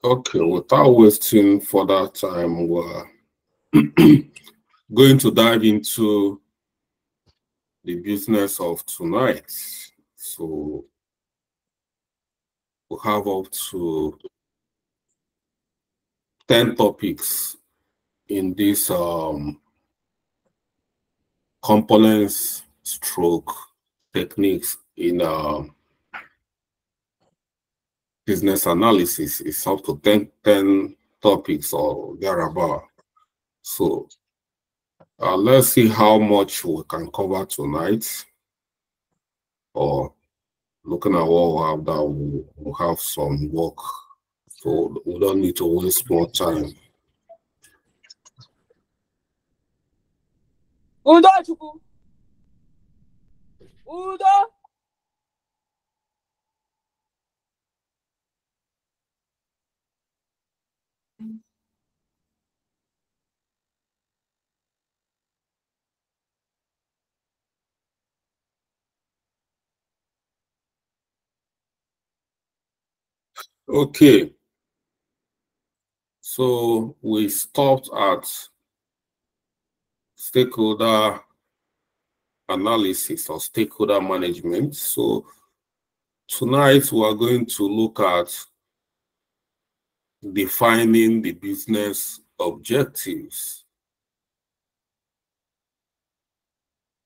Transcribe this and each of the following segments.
Okay, without wasting further time, we're going to dive into the business of tonight. So we have up to 10 topics in this components stroke techniques in business analysis. It's up to 10 topics or thereabout. So let's see how much we can cover tonight, or looking at what we have, that we'll have some work, so we don't need to waste more time. Udo Chukwu. Udo. Okay, so we stopped at stakeholder analysis or stakeholder management. So tonight we are going to look at defining the business objectives.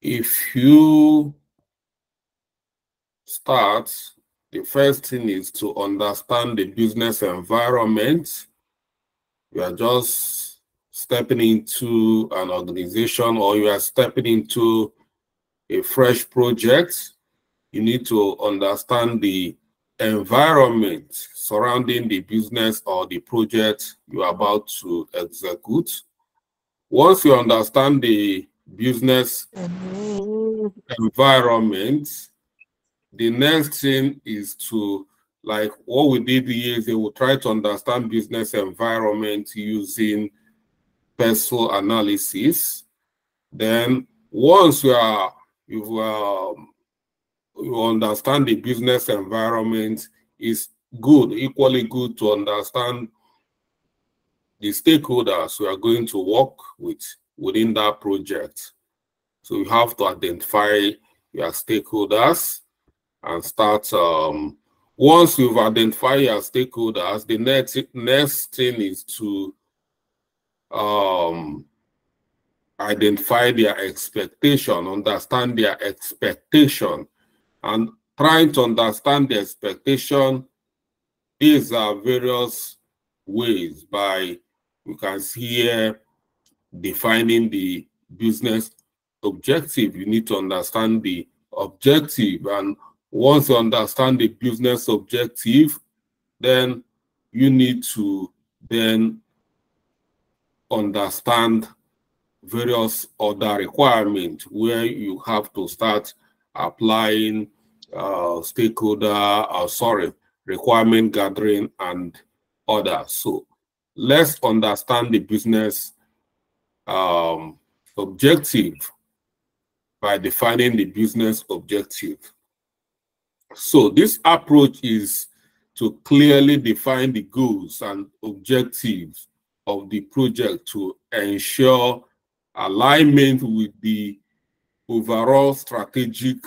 If you start, the first thing is to understand the business environment. You are just stepping into an organization, or you are stepping into a fresh project. You need to understand the environment surrounding the business or the project you are about to execute. Once you understand the business environment, the next thing is to, like what we did here, is they will try to understand business environment using personal analysis. Then once you understand the business environment, it's good, equally good, to understand the stakeholders you are going to work with within that project. So you have to identify your stakeholders and start. Once you've identified your stakeholders, the next thing is to identify their expectation, understand their expectation, and trying to understand the expectation. These are various ways by, you can see here, defining the business objective. You need to understand the objective, and once you understand the business objective, then you need to then understand various other requirements where you have to start applying requirement gathering and others. So let's understand the business objective by defining the business objective. So this approach is to clearly define the goals and objectives of the project to ensure alignment with the overall strategic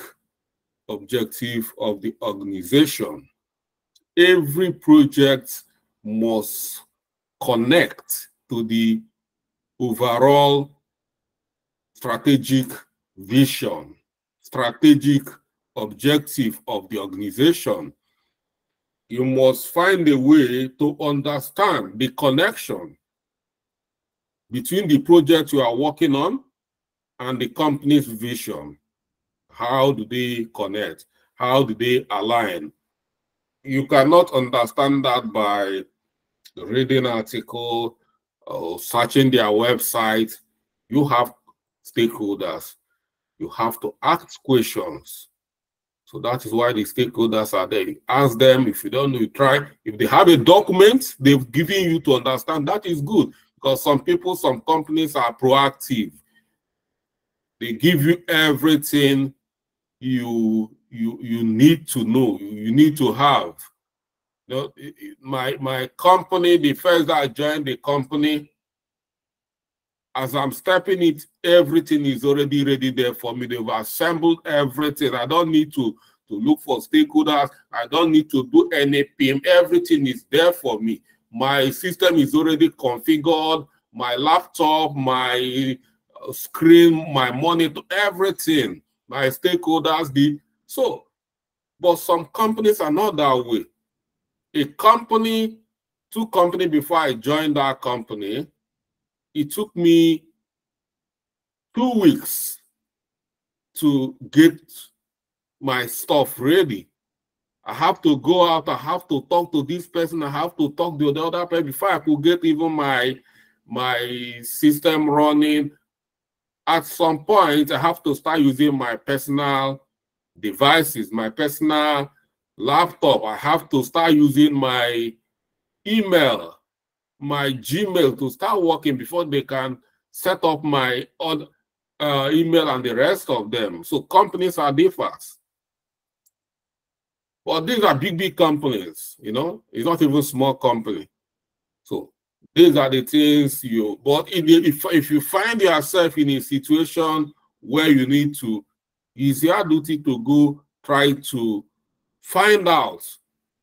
objective of the organization. Every project must connect to the overall strategic vision, strategic objective of the organization. You must find a way to understand the connection between the project you are working on and the company's vision. How do they connect? How do they align? You cannot understand that by reading an article or searching their website. You have stakeholders. You have to ask questions. So that is why the stakeholders are there. You ask them. If you don't know, you try. If they have a document they've given you to understand, that is good, because some people, some companies are proactive. They give you everything you need to know, you need to have. You know, my company, the first that I joined the company, as I'm stepping it, everything is already ready there for me. They've assembled everything. I don't need to look for stakeholders. I don't need to do any PM. Everything is there for me. My system is already configured. My laptop, my screen, my monitor, everything. My stakeholders, but some companies are not that way. Two companies before I joined that company, it took me 2 weeks to get my stuff ready. I have to go out, I have to talk to this person, I have to talk to the other person before I could get even my system running. At some point, I have to start using my personal devices, my personal laptop. I have to start using my email, my Gmail to start working before they can set up my other email and the rest of them. So companies are different. But these are big companies, you know. It's not even small company. So these are the things but if you find yourself in a situation where you need to, it's your duty to go try to find out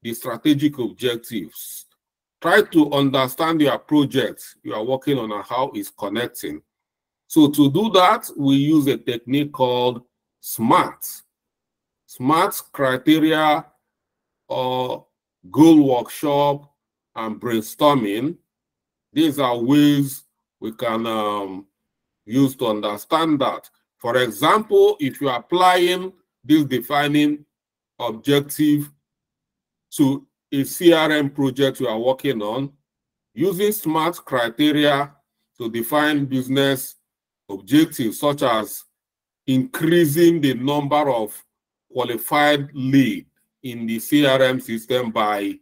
the strategic objectives. Try to understand your project you are working on and how it's connecting. So to do that, we use a technique called SMART. SMART criteria or goal workshop and brainstorming. These are ways we can use to understand that. For example, if you are applying this defining objective to a CRM project you are working on, using SMART criteria to define business objectives such as increasing the number of qualified leads in the CRM system by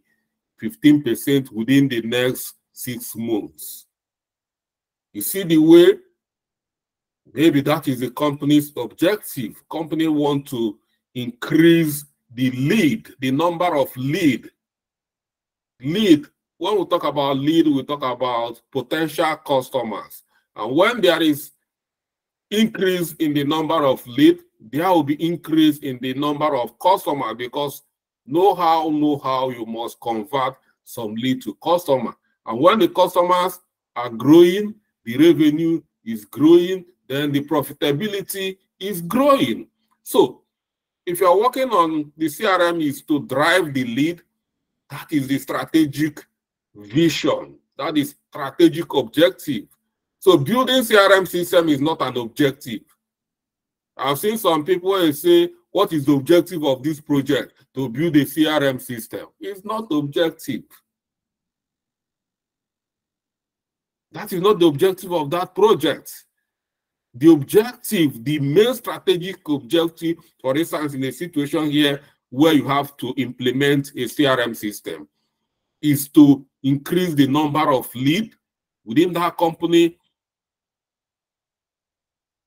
15% within the next 6 months. You see the way, maybe that is the company's objective. Company want to increase the lead, the number of lead. Lead, when we talk about lead, we talk about potential customers. And when there is increase in the number of lead, there will be increase in the number of customers, because know how you must convert some lead to customer. And when the customers are growing, the revenue is growing, then the profitability is growing. So if you're working on the CRM is to drive the lead, that is the strategic vision. That is strategic objective. So building CRM system is not an objective. I've seen some people say, what is the objective of this project? To build a CRM system. It's not objective. That is not the objective of that project. The objective, the main strategic objective, for instance, in a situation here where you have to implement a CRM system, is to increase the number of leads within that company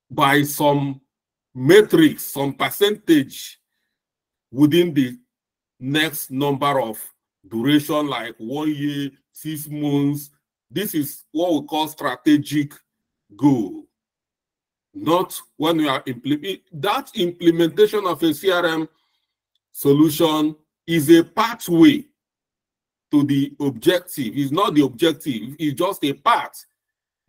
by some metrics, some percentage within the next number of duration, like 1 year, 6 months. This is what we call strategic goal. Not when we are implementing. That implementation of a CRM solution is a pathway to the objective. It's not the objective, it's just a path.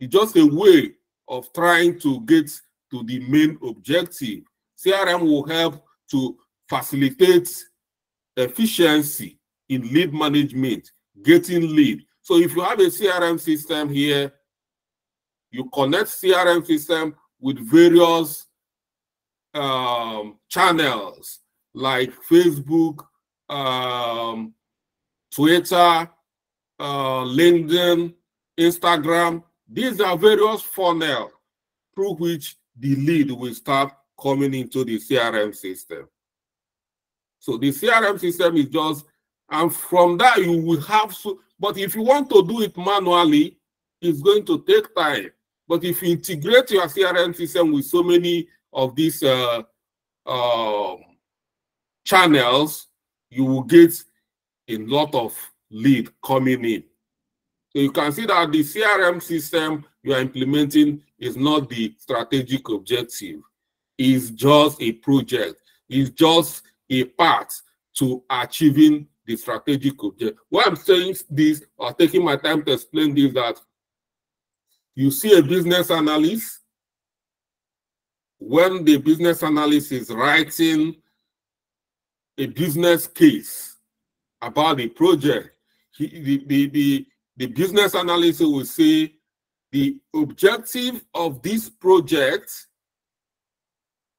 It's just a way of trying to get to the main objective. CRM will help to facilitate efficiency in lead management, getting lead. So if you have a CRM system here, you connect CRM system with various channels like Facebook, Twitter, LinkedIn, Instagram. These are various funnels through which the lead will start coming into the CRM system. So the CRM system is just, and from that you will have, but if you want to do it manually, it's going to take time. But if you integrate your CRM system with so many of these channels, you will get a lot of lead coming in. So you can see that the CRM system you are implementing is not the strategic objective. It's just a project. It's just a part to achieving the strategic objective. Why I'm saying this or taking my time to explain this, that you see a business analyst. When the business analyst is writing a business case about the project, the business analyst will say the objective of this project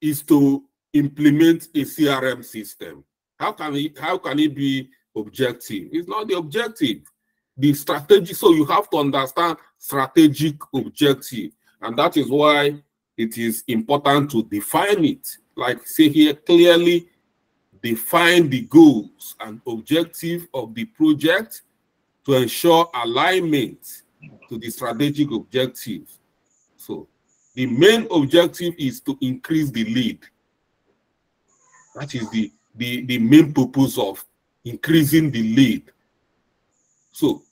is to implement a CRM system. How can it be objective? It's not the objective. The strategy, so you have to understand strategic objective. And that is why it is important to define it. Like say here, clearly define the goals and objective of the project to ensure alignment to the strategic objective. So the main objective is to increase the lead. That is the main purpose of increasing the lead. So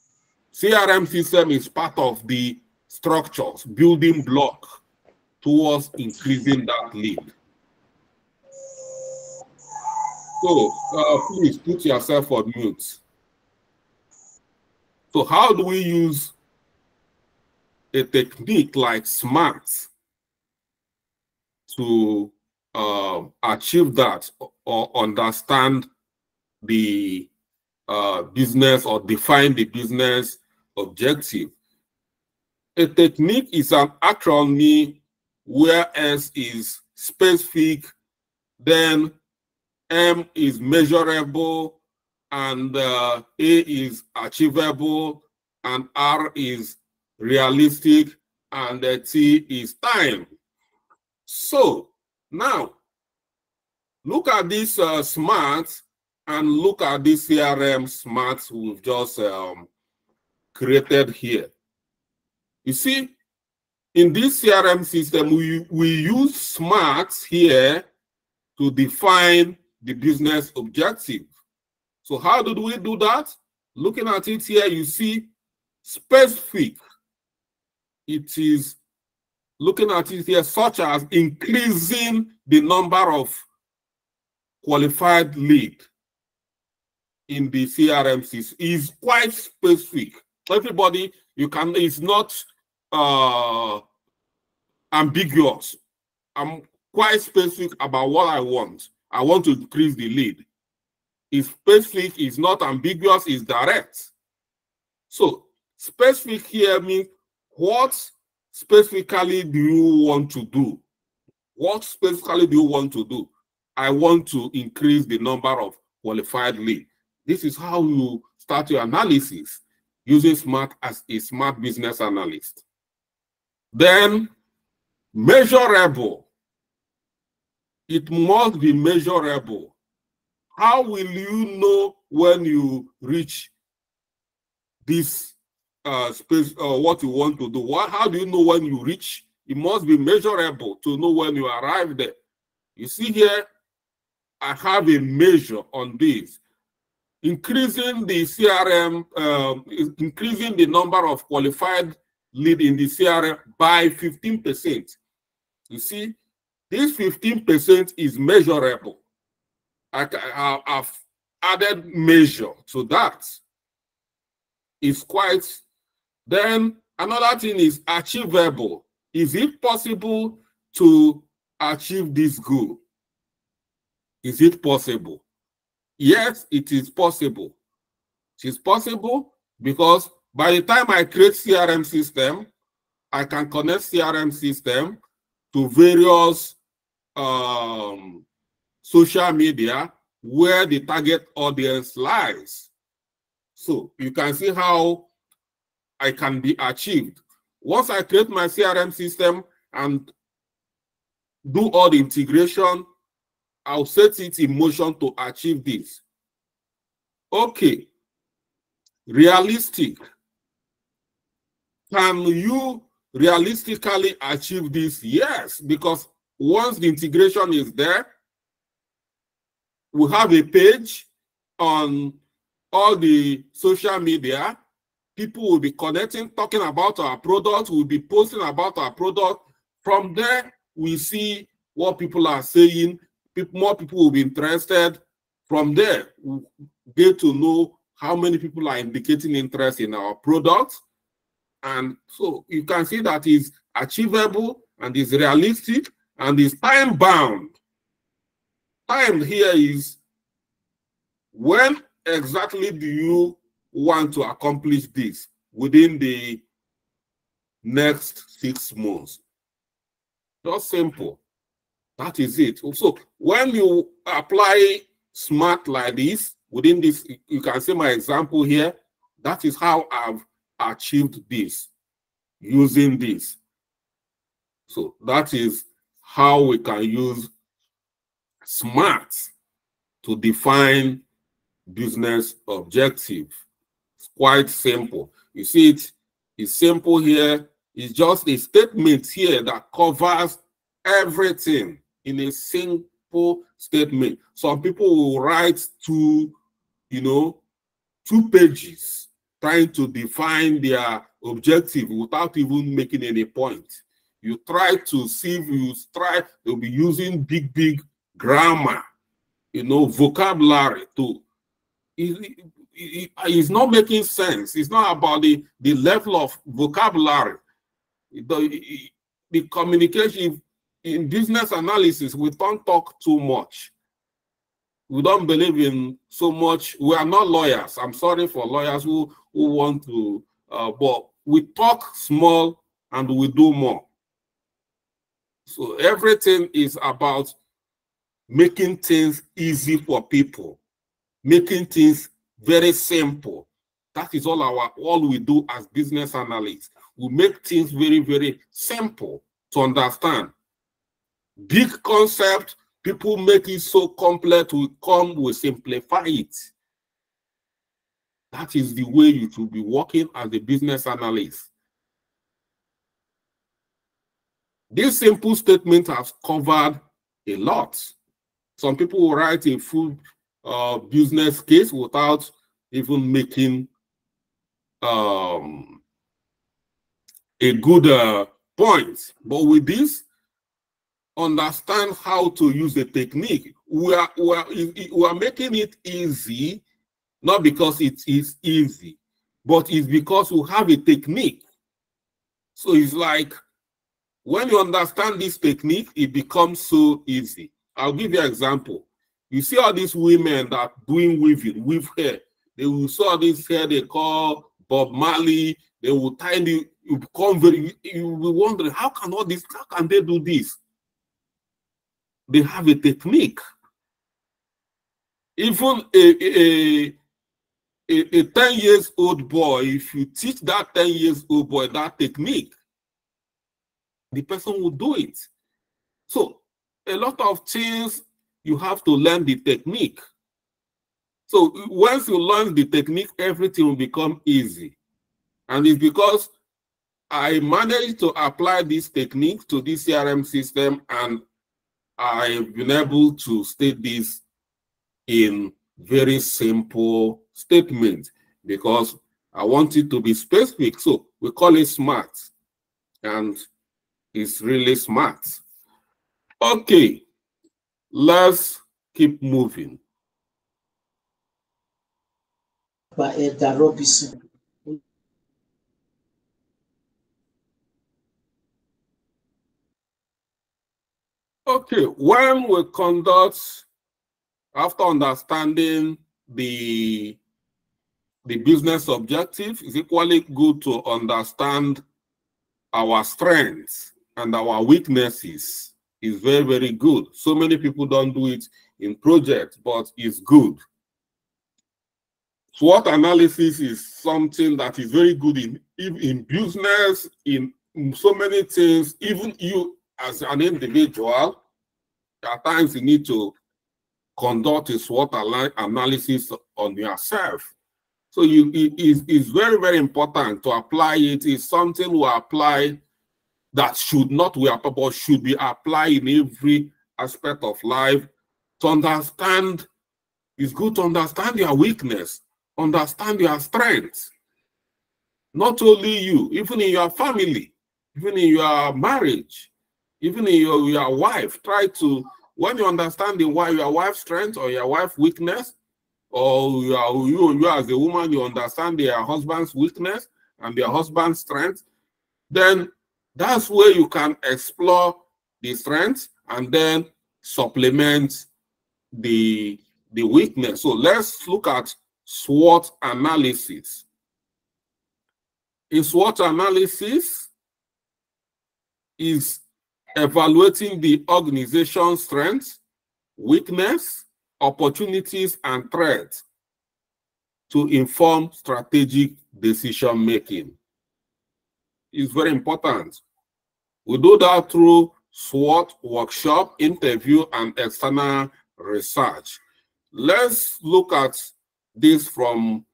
CRM system is part of the structures, building block towards increasing that lead. So please put yourself on mute. So how do we use a technique like SMART to achieve that or understand the business or define the business objective? A technique is an acronym where S is specific, then M is measurable, and A is achievable, and R is realistic, and T is time. So now look at this SMART and look at this CRM SMART we've just created here. You see, in this CRM system, we use SMART here to define the business objective. So how do we do that? Looking at it here, you see specific. It is looking at it here, such as increasing the number of qualified lead in the CRM system is quite specific. Everybody, it's not ambiguous. I'm quite specific about what I want. I want to increase the lead. It's specific, it's not ambiguous, it's direct. So specific here means what specifically do you want to do? What specifically do you want to do? I want to increase the number of qualified leads. This is how you start your analysis using SMART as a smart business analyst. Then measurable. It must be measurable. How will you know when you reach this space what you want to do? How do you know when you reach? It must be measurable to know when you arrive there. You see here, I have a measure on this. Increasing the CRM, increasing the number of qualified lead in the CRM by 15%. You see, this 15% is measurable. I've added measure to that. It's quite. Then another thing is achievable. Is it possible to achieve this goal? Is it possible? Yes, it is possible. It is possible because by the time I create CRM system, I can connect CRM system to various social media where the target audience lies. So you can see how I can be achieved. Once I create my CRM system and do all the integration, I'll set it in motion to achieve this. Okay, realistic. Can you realistically achieve this? Yes, because once the integration is there, we have a page on all the social media. People will be connecting, talking about our product. We'll be posting about our product. From there, we see what people are saying. More people will be interested. From there, we get to know how many people are indicating interest in our product. And so you can see that is achievable and is realistic and is time bound. Time here is when exactly do you want to accomplish this within the next 6 months. Just simple. That is it. So when you apply SMART like this, within this, you can see my example here. That is how I've achieved this, using this. So that is how we can use SMART to define business objective. It's quite simple. You see it's simple here. It's just a statement here that covers everything in a simple statement. Some people will write two pages trying to define their objective without even making any point. You try to see if they'll be using big grammar, vocabulary to. It's not making sense. It's not about the level of vocabulary. The communication in business analysis, we don't talk too much. We don't believe in so much. We are not lawyers. I'm sorry for lawyers who want to, but we talk small and we do more. So everything is about making things easy for people, making things very simple. That is all we do as business analysts. We make things very simple to understand. Big concept, people make it so complex, we simplify it. That is the way you should be working as a business analyst. This simple statement has covered a lot. Some people will write a full business case without even making a good point. But with this, understand how to use the technique. We are making it easy, not because it is easy, but it's because we have a technique. So it's like when you understand this technique, it becomes so easy. I'll give you an example. You see all these women that are doing weave hair. They will saw this hair they call Bob Marley. They will tie you become you will wonder how can they do this? They have a technique. Even a 10-year-old boy, if you teach that 10-year-old boy that technique, the person will do it. So a lot of things you have to learn the technique. So once you learn the technique, everything will become easy. And it's because I managed to apply this technique to this CRM system, and I've been able to state this in very simple statements because I want it to be specific. So we call it SMART, and it's really smart. Okay, let's keep moving. Okay, when we conduct, after understanding the business objective, it's equally good to understand our strengths and our weaknesses. Is very good. So many people don't do it in projects, but it's good. SWOT analysis is something that is very good in business, in so many things. Even you as an individual, at times you need to conduct a SWOT analysis on yourself. So it's very important to apply it. It's something we apply that should not be applied, but should be applied in every aspect of life. To understand, it's good to understand your weakness. understand your strengths. Not only you, even in your family, even in your marriage, even in your wife. Try to, when you understand your wife's strength or your wife's weakness, or you as a woman, you understand your husband's weakness and your husband's strength, then that's where you can explore the strengths and then supplement the weakness. So let's look at SWOT analysis. In SWOT analysis is evaluating the organization's strengths, weakness, opportunities, and threats to inform strategic decision making. It's very important. We do that through SWOT workshop, interview, and external research. Let's look at this from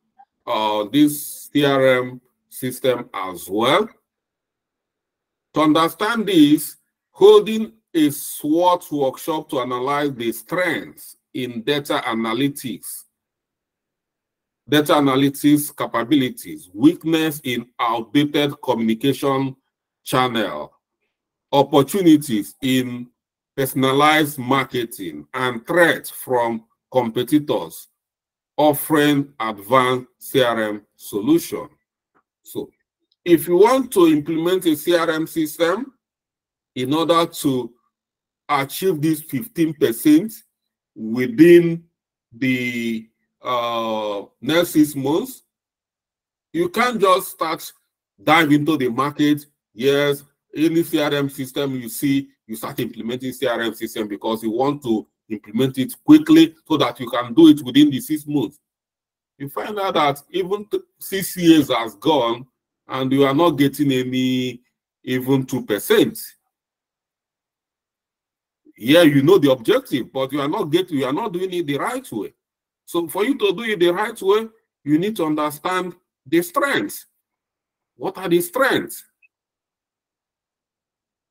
this CRM system as well. To understand this, holding a SWOT workshop to analyze the strengths in data analytics capabilities, weakness in outdated communication channel, opportunities in personalized marketing, and threats from competitors offering advanced CRM solution. So if you want to implement a CRM system in order to achieve this 15% within the next 6 months, you can't just dive into the market. Yes, any CRM system you see, you start implementing CRM system because you want to implement it quickly so that you can do it within the 6 months. You find out that even 6 years has gone and you are not getting any, even 2%. Yeah, you know the objective, but you are not doing it the right way. So for you to do it the right way, you need to understand the strengths. What are the strengths?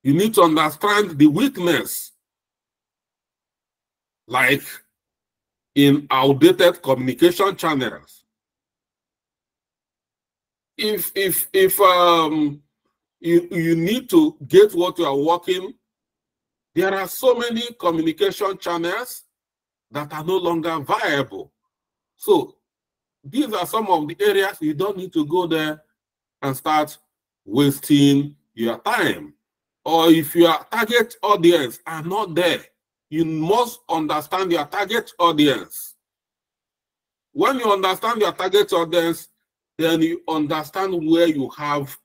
You need to understand the weakness, like in outdated communication channels. If you need to get what you are working, there are so many communication channels that are no longer viable. So these are some of the areas you don't need to go there and start wasting your time. Or if your target audience are not there, you must understand your target audience. When you understand your target audience, then you understand where you have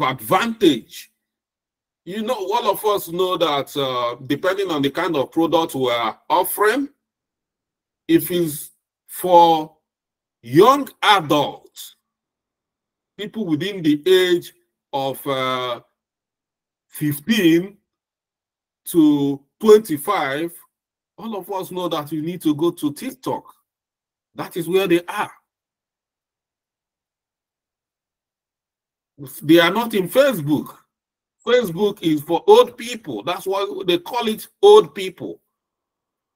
advantage. You know, all of us know that depending on the kind of product we are offering, if it's for young adults, people within the age of 15 to 25, all of us know that you need to go to TikTok. That is where they are. They are not in Facebook. Facebook is for old people. That's why they call it old people.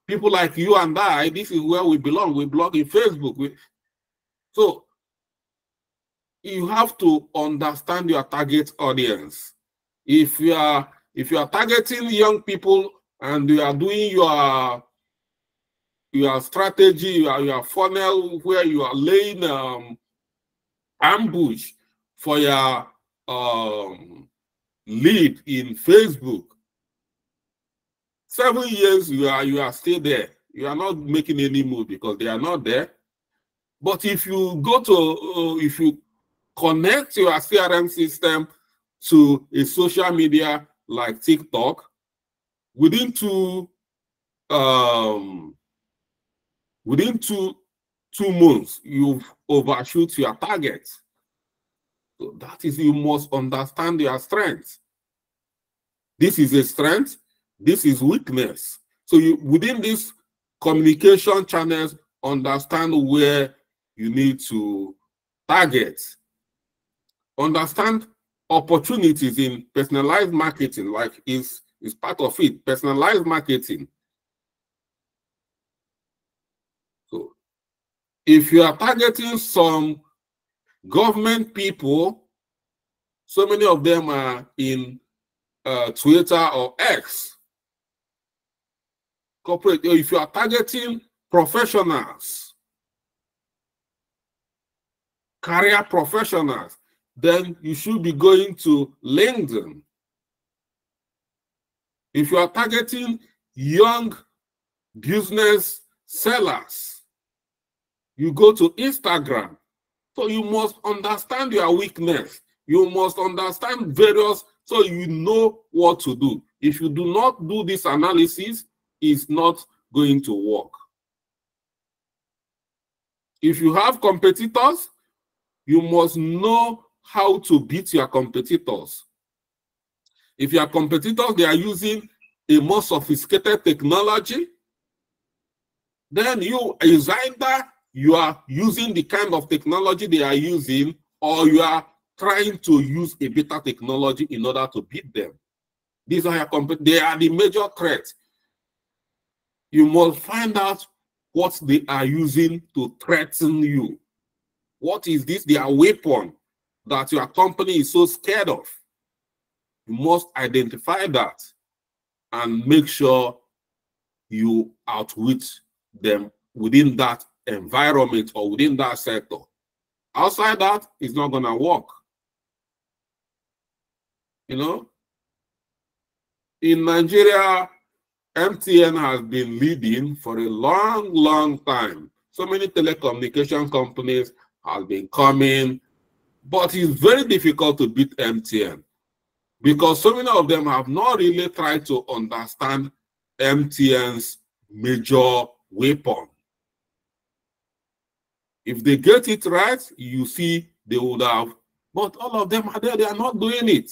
People like you and I, this is where we belong. We belong in Facebook. So you have to understand your target audience. If you are targeting young people and you are doing your strategy, your funnel, where you are laying ambush for your lead in Facebook, 7 years you are still there. You are not making any move because they are not there. But if you go to if you connect your CRM system to a social media like TikTok, within two months, you've overshoot your target. So that is, you must understand your strength. This is a strength, this is weakness. So you, within these communication channels, understand where you need to target. Understand opportunities in personalized marketing, like is part of it, personalized marketing. So If you are targeting some government people, so many of them are in Twitter or X, corporate. If you are targeting professionals, career professionals, then you should be going to LinkedIn. If you are targeting young business sellers, you go to Instagram. So you must understand your weakness. You must understand various, so you know what to do. If you do not do this analysis, it's not going to work. If you have competitors, you must know how to beat your competitors. If your competitors, they are using a more sophisticated technology, then is either you are using the kind of technology they are using, or you are trying to use a better technology in order to beat them. These are they are the major threats. You must find out what they are using to threaten you. What is this, their weapon that your company is so scared of? You must identify that and make sure you outwit them within that environment or within that sector. Outside that, it's not going to work. You know, in Nigeria, MTN has been leading for a long, long time. So many telecommunication companies have been coming, but it's very difficult to beat MTN because so many of them have not really tried to understand MTN's major weapon. If they get it right, you see they would have, but all of them are there, they are not doing it.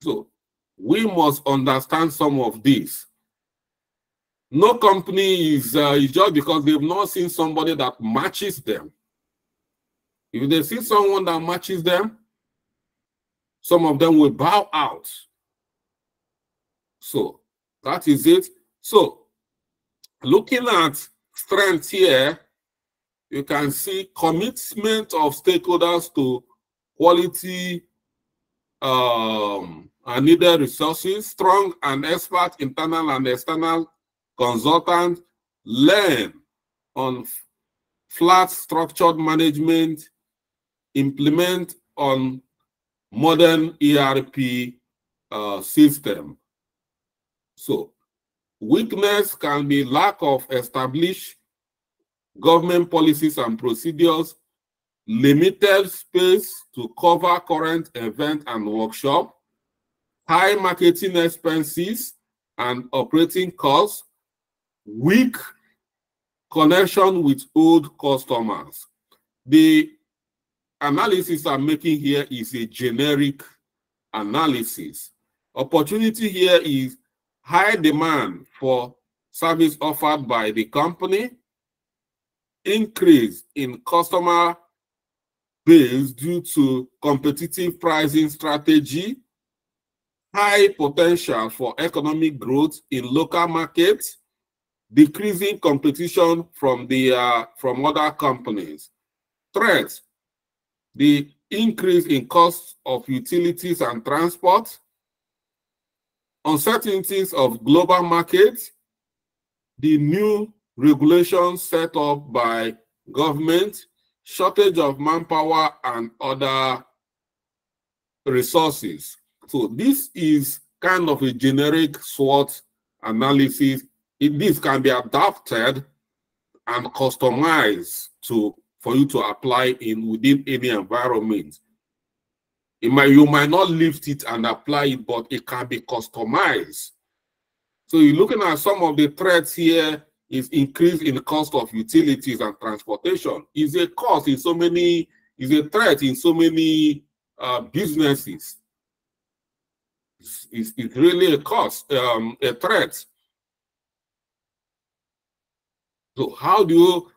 So we must understand some of this. No company is just because they've not seen somebody that matches them. If they see someone that matches them, some of them will bow out. So that is it. So looking at strength here, you can see commitment of stakeholders to quality and needed resources, strong and expert internal and external consultants, learn on flat structured management, implement on modern ERP system. So weakness can be lack of established government policies and procedures, limited space to cover current event and workshop, high marketing expenses and operating costs, weak connection with old customers. The analysis I'm making here is a generic analysis. Opportunity here is high demand for service offered by the company, increase in customer base due to competitive pricing strategy, high potential for economic growth in local markets, decreasing competition from other companies. Threats: the increase in costs of utilities and transport, uncertainties of global markets, the new regulations set up by government, shortage of manpower and other resources. So this is kind of a generic SWOT analysis. This can be adapted and customized for you to apply within any environment. You might not lift it and apply it, but it can be customized. So you're looking at some of the threats here is increase in the cost of utilities and transportation. Is a cost in so many, is a threat in so many businesses. It's really a cost, a threat. So how do you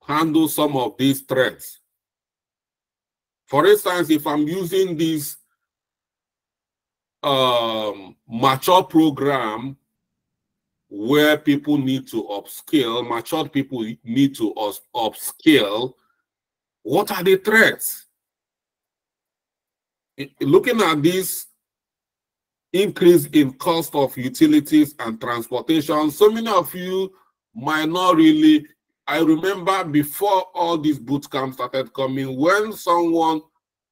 handle some of these threats? For instance, if I'm using this mature program where people need to upscale, matured people need to upscale, what are the threats? Looking at this increase in cost of utilities and transportation, so many of you might not really. I remember before all these boot camps started coming, when someone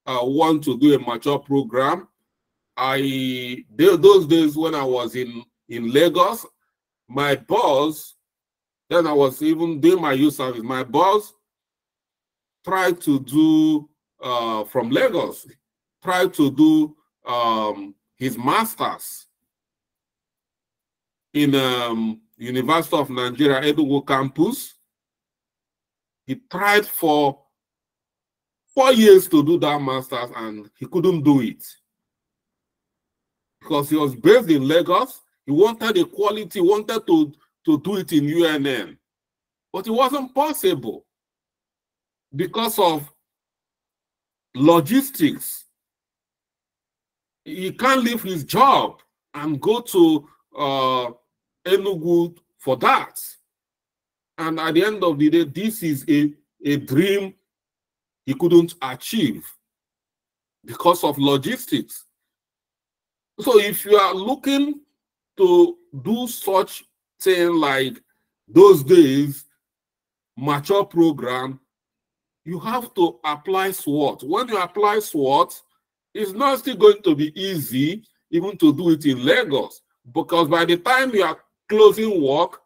want to do a mature program, those days when I was in Lagos, my boss, then I was even doing my youth service, my boss tried to do from Lagos, tried to do his master's in University of Nigeria, Enugu campus. He tried for 4 years to do that master's and he couldn't do it. Because he was based in Lagos, he wanted the quality, wanted to do it in UNN. But it wasn't possible because of logistics. He can't leave his job and go to Enugu for that. And at the end of the day, this is a dream he couldn't achieve because of logistics. So if you are looking to do such thing like those days, mature program, you have to apply SWOT. When you apply SWOT, it's not still going to be easy even to do it in Lagos, because by the time you are closing work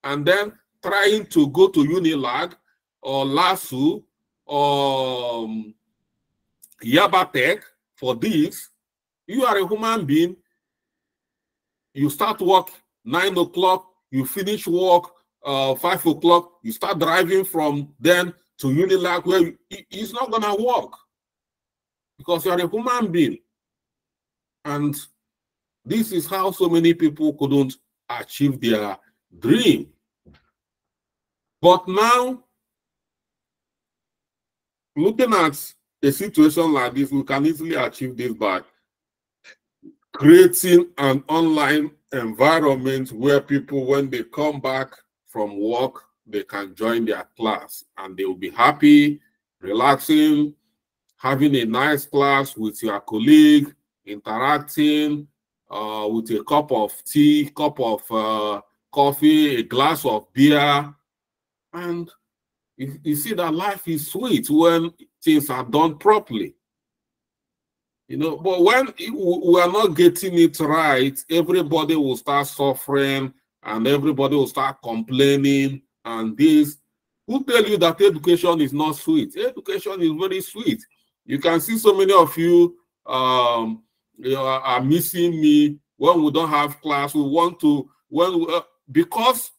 and then trying to go to Unilag or LASU or Yabatech for this, you are a human being. You start work 9 o'clock, you finish work 5 o'clock, you start driving from then to Unilag, where it's not going to work because you are a human being. And this is how so many people couldn't achieve their dream. But now, looking at a situation like this, we can easily achieve this by creating an online environment where people, when they come back from work, they can join their class and they will be happy, relaxing, having a nice class with your colleague, interacting with a cup of tea, cup of coffee, a glass of beer. And you see that life is sweet when things are done properly. You know, but when we are not getting it right, everybody will start suffering and everybody will start complaining. And this, who tell you that education is not sweet? Education is very sweet. You can see so many of you, you know, are missing me when we don't have class. We want to, because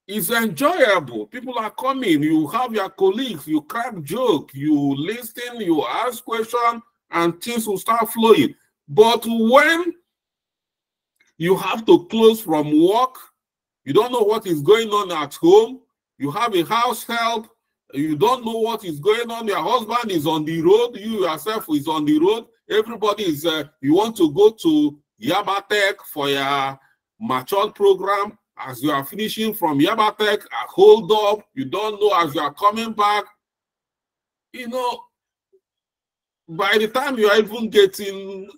it's enjoyable. People are coming. You have your colleagues. You crack joke. You listen. You ask questions, and things will start flowing. But when you have to close from work, you don't know what is going on at home. You have a house help. You don't know what is going on. Your husband is on the road. You yourself is on the road. Everybody is. You want to go to Yabatech for your matured program. As you are finishing from Yabatech, hold up. You don't know as you are coming back. You know, by the time you are even getting,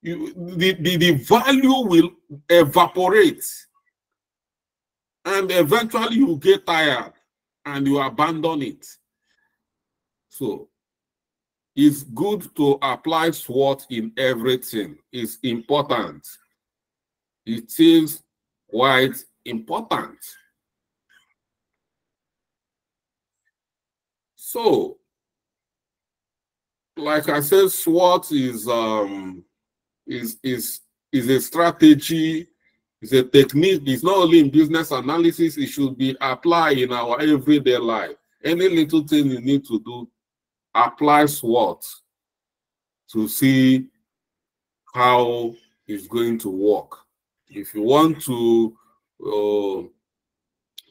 the value will evaporate. And eventually you get tired and you abandon it. So it's good to apply SWOT in everything. It's important. It is quite important. So, like I said, SWOT is a strategy, it's a technique. It's not only in business analysis, it should be applied in our everyday life. Any little thing you need to do, apply SWOT to see how it's going to work. If you want to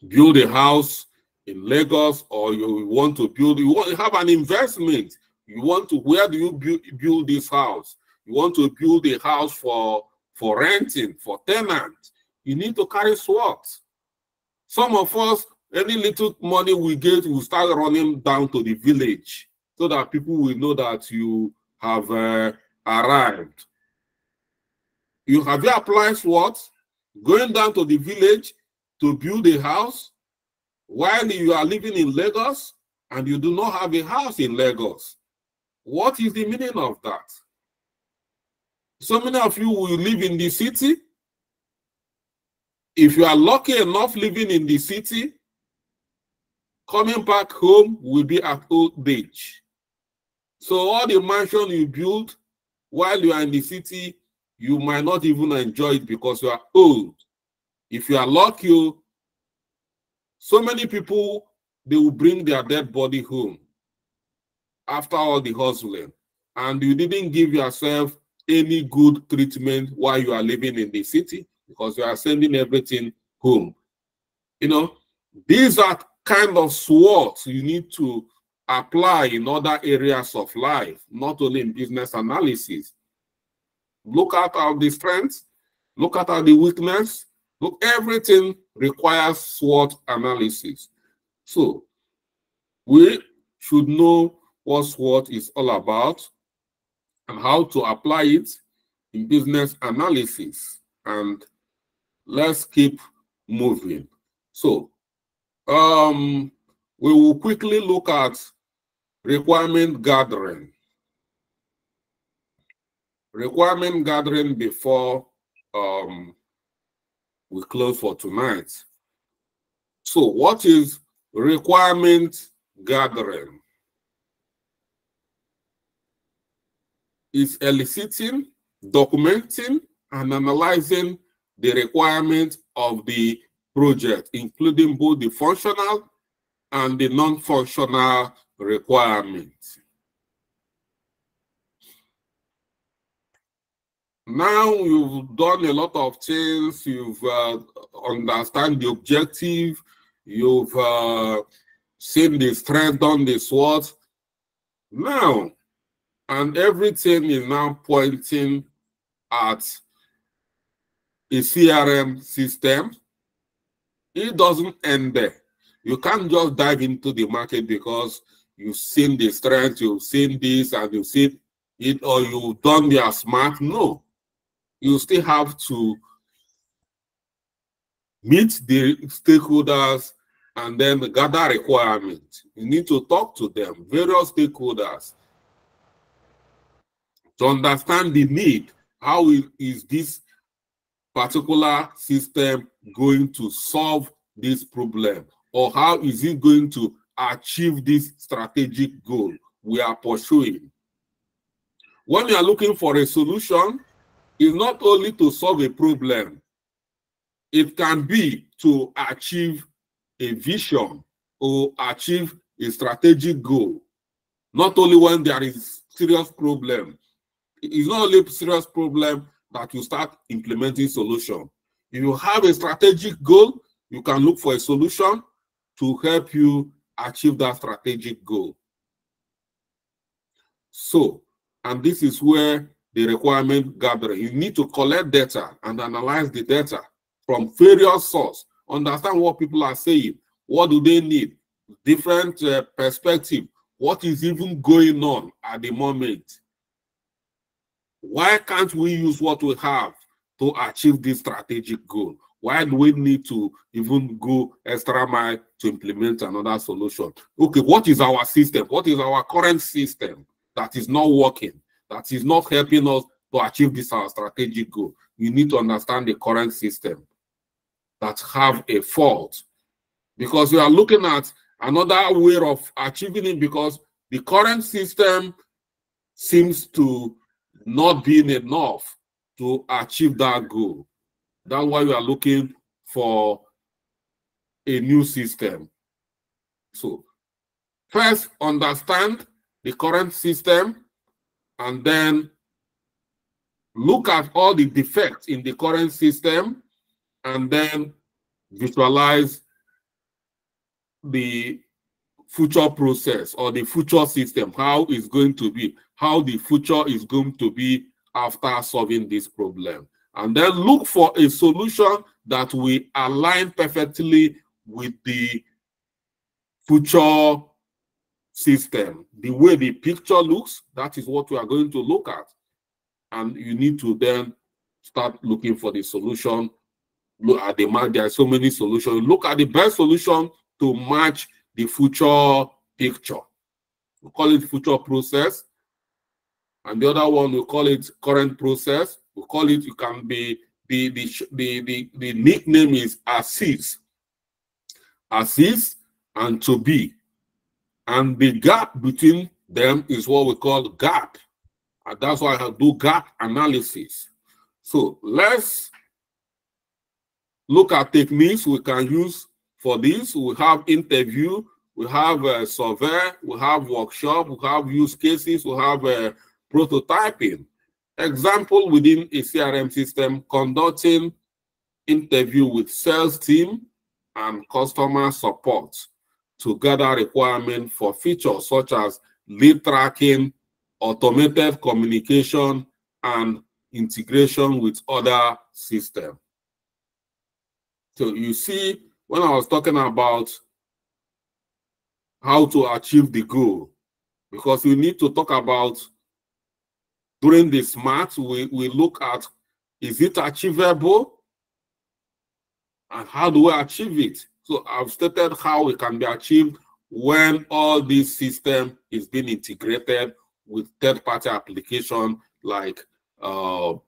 build a house in Lagos, or you want to have an investment, where do you build this house? You want to build a house for renting, for tenants. You need to carry SWOT. Some of us, any little money we get, we start running down to the village so that people will know that you have arrived. Have you applied SWOT? Going down to the village to build a house while you are living in Lagos and you do not have a house in Lagos. What is the meaning of that? So many of you will live in the city. If you are lucky enough living in the city, coming back home will be at old age. So all the mansion you build while you are in the city, you might not even enjoy it because you are old. If you are lucky, so many people, they will bring their dead body home after all the hustling, and you didn't give yourself any good treatment while you are living in the city because you are sending everything home. You know, these are kind of SWOT you need to apply in other areas of life, not only in business analysis. Look at all the strengths, look at all the weakness, look, everything requires SWOT analysis. So we should know what SWOT is all about and how to apply it in business analysis. And let's keep moving. So we will quickly look at requirement gathering. Requirement gathering before we close for tonight. So what is requirement gathering? It's eliciting, documenting, and analyzing the requirements of the project, including both the functional and the non-functional requirements. Now you've done a lot of things, you've understand the objective, you've seen the strength, done the SWOT. Now, and everything is now pointing at a CRM system. It doesn't end there. You can't just dive into the market because you've seen the strength, you've seen this, and you've seen it, or you've done the smart. No. You still have to meet the stakeholders and then gather requirements. You need to talk to them, various stakeholders, to understand the need. How is this particular system going to solve this problem? Or how is it going to achieve this strategic goal we are pursuing? When you are looking for a solution, it's not only to solve a problem, it can be to achieve a vision or achieve a strategic goal. Not only when there is serious problem. It's not only a serious problem that you start implementing solution. If you have a strategic goal, you can look for a solution to help you achieve that strategic goal. So, and this is where the requirement gathering. You need to collect data and analyze the data from various sources. Understand what people are saying. What do they need? Different perspective. What is even going on at the moment? Why can't we use what we have to achieve this strategic goal? Why do we need to even go extra mile to implement another solution? Okay, what is our system? What is our current system that is not working, that is not helping us to achieve this our strategic goal? You need to understand the current system that have a fault, because you are looking at another way of achieving it, because the current system seems to not being enough to achieve that goal. That's why you are looking for a new system. So first, understand the current system, and then look at all the defects in the current system, and then visualize the future process or the future system, how it's going to be, how the future is going to be after solving this problem. and then look for a solution that will align perfectly with the future system. The way the picture looks, that is what we are going to look at. And you need to then start looking for the solution. Look at the match. There are so many solutions. Look at the best solution to match the future picture. We call it future process. And the other one, we call it current process. We call it, you can be, the nickname is assist. Assist and to be. And the gap between them is what we call gap. And that's why I do gap analysis. So let's look at techniques we can use for this. We have interview, we have a survey, we have workshop, we have use cases, we have prototyping. Example within a CRM system, conducting interview with sales team and customer support to gather requirements for features such as lead tracking, automated communication, and integration with other systems. So you see, when I was talking about how to achieve the goal, because we need to talk about during the SMART, we look at, is it achievable? And how do we achieve it? So I've stated how it can be achieved when all this system is being integrated with third-party application like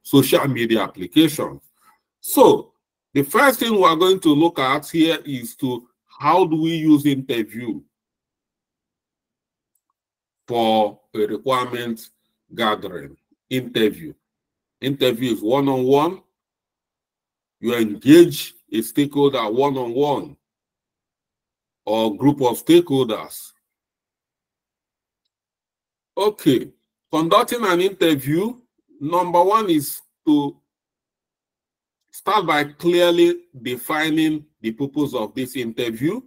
social media applications. So the first thing we're going to look at here is how do we use interview for a requirement gathering? Interview is one-on-one. You engage a stakeholder one-on-one or group of stakeholders. Okay, conducting an interview, number one is to start by clearly defining the purpose of this interview.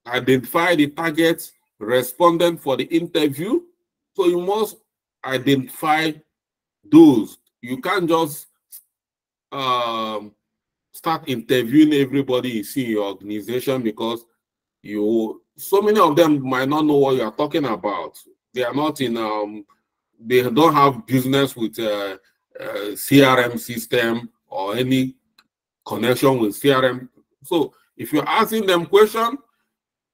Identify the target respondent for the interview. So you must identify those. You can't just start interviewing everybody you see in your organization, because so many of them might not know what you are talking about. They are not in they don't have business with CRM system or any connection with CRM. So if you're asking them questions,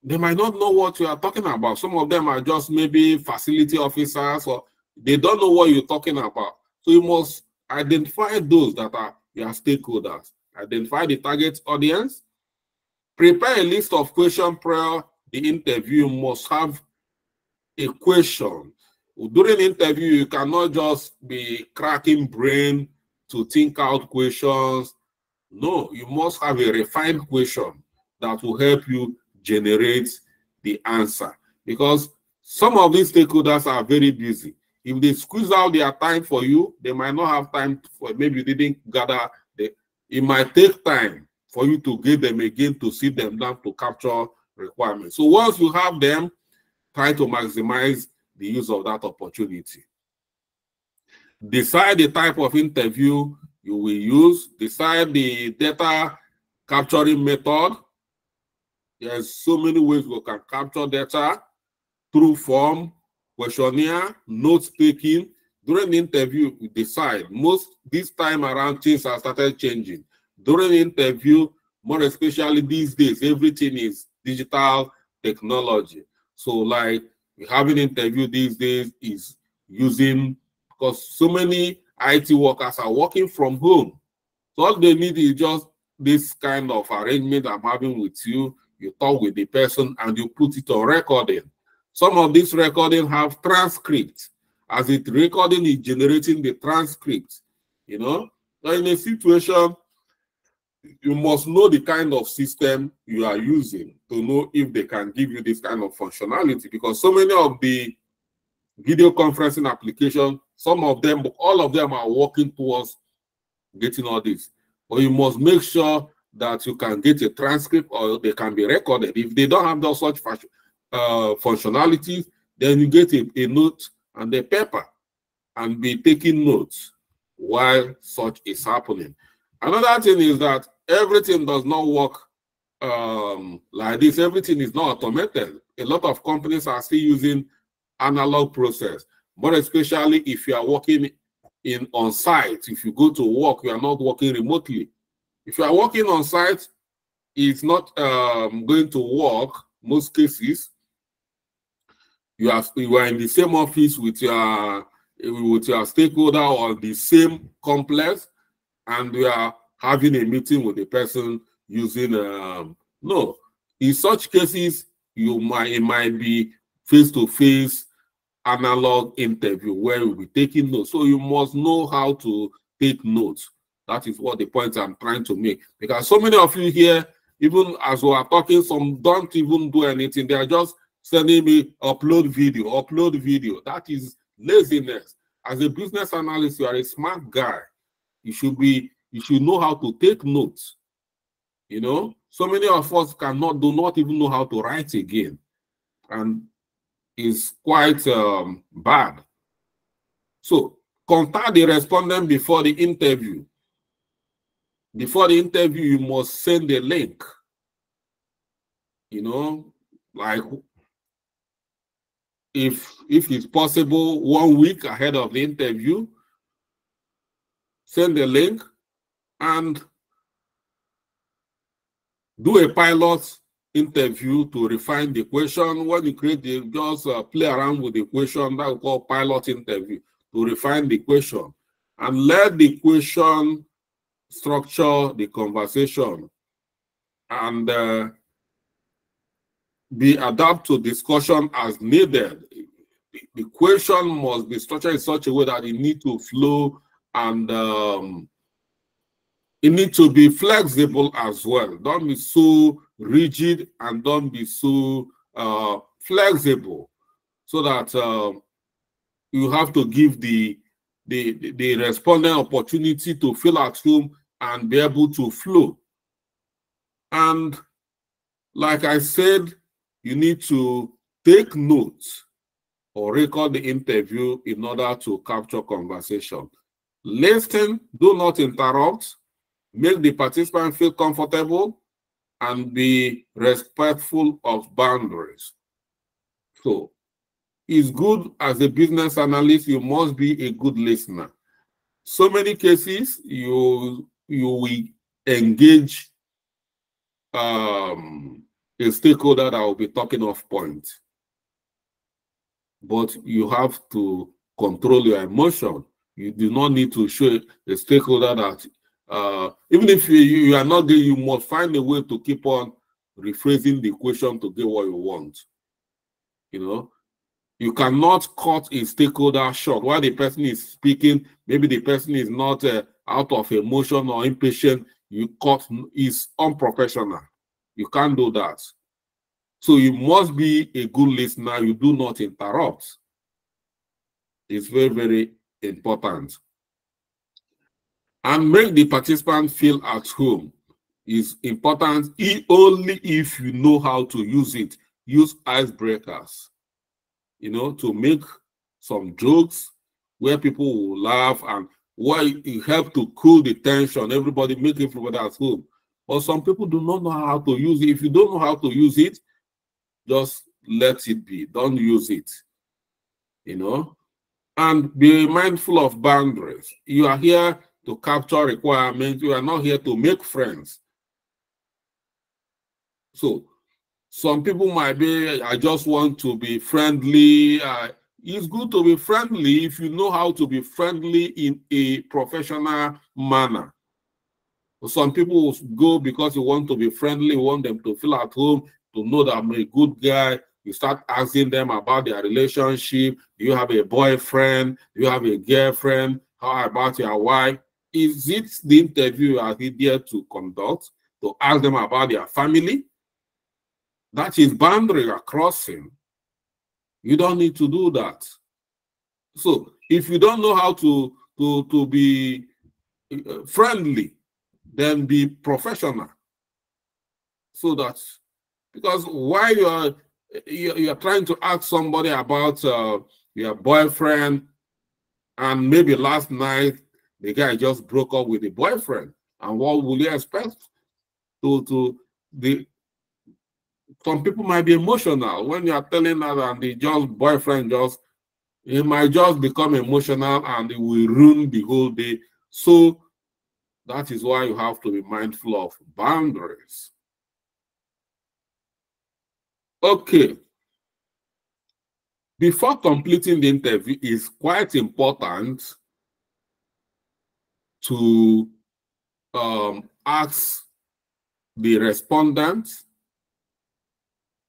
they might not know what you are talking about. Some of them are just maybe facility officers, or they don't know what you're talking about. So you must identify those that are your stakeholders. Identify the target audience. Prepare a list of questions prior the interview. You must have a question. During the interview, you cannot just be cracking brain to think out questions. No, you must have a refined question that will help you generate the answer, because some of these stakeholders are very busy. If they squeeze out their time for you, they might not have time for, maybe you didn't gather. It might take time for you to get them again, to sit them down to capture requirements. So once you have them, try to maximize the use of that opportunity. Decide the type of interview you will use. Decide the data capturing method. There's so many ways we can capture data: through form, questionnaire, note-taking. During the interview, we decide. This time around, things have started changing. During the interview, more especially these days, everything is digital technology. So like we have an interview these days is using, because so many IT workers are working from home. So all they need is just this kind of arrangement I'm having with you. You talk with the person and you put it on recording. Some of these recording have transcripts. As it recording is generating the transcript, you know. So in a situation, you must know the kind of system you are using to know if they can give you this kind of functionality, because so many of the video conferencing applications, some of them, all of them are working towards getting all this. But you must make sure that you can get a transcript or they can be recorded. If they don't have those such functionalities, then you get a note and a paper and be taking notes. while such is happening. Another thing is that everything does not work like this. Everything is not automated. A lot of companies are still using analog process, but especially if you are working in on site. If you go to work, you are not working remotely. If you are working on site, it's not going to work. Most cases, you are in the same office with your stakeholder or the same complex, and we are having a meeting with the person using no. In such cases, it might be face-to-face analog interview where you'll be taking notes. So you must know how to take notes. That is what the point I'm trying to make. Because so many of you here, even as we are talking, some don't even do anything. They are just sending me upload video. That is laziness. As a business analyst, you are a smart guy. You should know how to take notes. You know, so many of us do not even know how to write again, and it's quite bad. So contact the respondent before the interview. Before the interview, you must send a link. You know, like if it's possible, 1 week ahead of the interview, send a link and do a pilot interview to refine the question. When you create just play around with the question, that we call pilot interview, to refine the question, and let the question structure the conversation and be adapt to discussion as needed. The question must be structured in such a way that it needs to flow, and it needs to be flexible as well. Don't be so rigid and don't be so flexible, so that you have to give the respondent opportunity to fill at home and be able to flow. And like I said, you need to take notes or record the interview in order to capture conversation. Listen, do not interrupt, make the participant feel comfortable, and be respectful of boundaries. So it's good as a business analyst, you must be a good listener. So many cases, you will engage a stakeholder that will be talking off point. But you have to control your emotion. You do not need to show a stakeholder that even if you are not there, you must find a way to keep on rephrasing the question to get what you want. You know, you cannot cut a stakeholder short while the person is speaking. Maybe the person is not out of emotion or impatient. You cut is unprofessional. You can't do that. So you must be a good listener. You do not interrupt. It's very, very important. And make the participant feel at home is important only if you know how to use it. Use icebreakers, you know, to make some jokes where people will laugh, and why it helps to cool the tension. Everybody, make everybody at home. But some people do not know how to use it. If you don't know how to use it, just let it be. Don't use it, you know. And be mindful of boundaries. You are here to capture requirements. You are not here to make friends. So some people might be, I just want to be friendly. It's good to be friendly if you know how to be friendly in a professional manner. Some people will go because you want to be friendly, you want them to feel at home, to know that I'm a good guy. You start asking them about their relationship. Do you have a boyfriend? Do you have a girlfriend? How about your wife? Is it the interview you are here to conduct, to ask them about their family? That is boundary you're crossing. You don't need to do that. So if you don't know how to be friendly, then be professional. So that, because while you're trying to ask somebody about your boyfriend, and maybe last night the guy just broke up with a boyfriend. And what will you expect? Some people might be emotional when you are telling her that the boyfriend he might just become emotional and it will ruin the whole day. So that is why you have to be mindful of boundaries. Okay. Before completing the interview, it's quite important to ask the respondents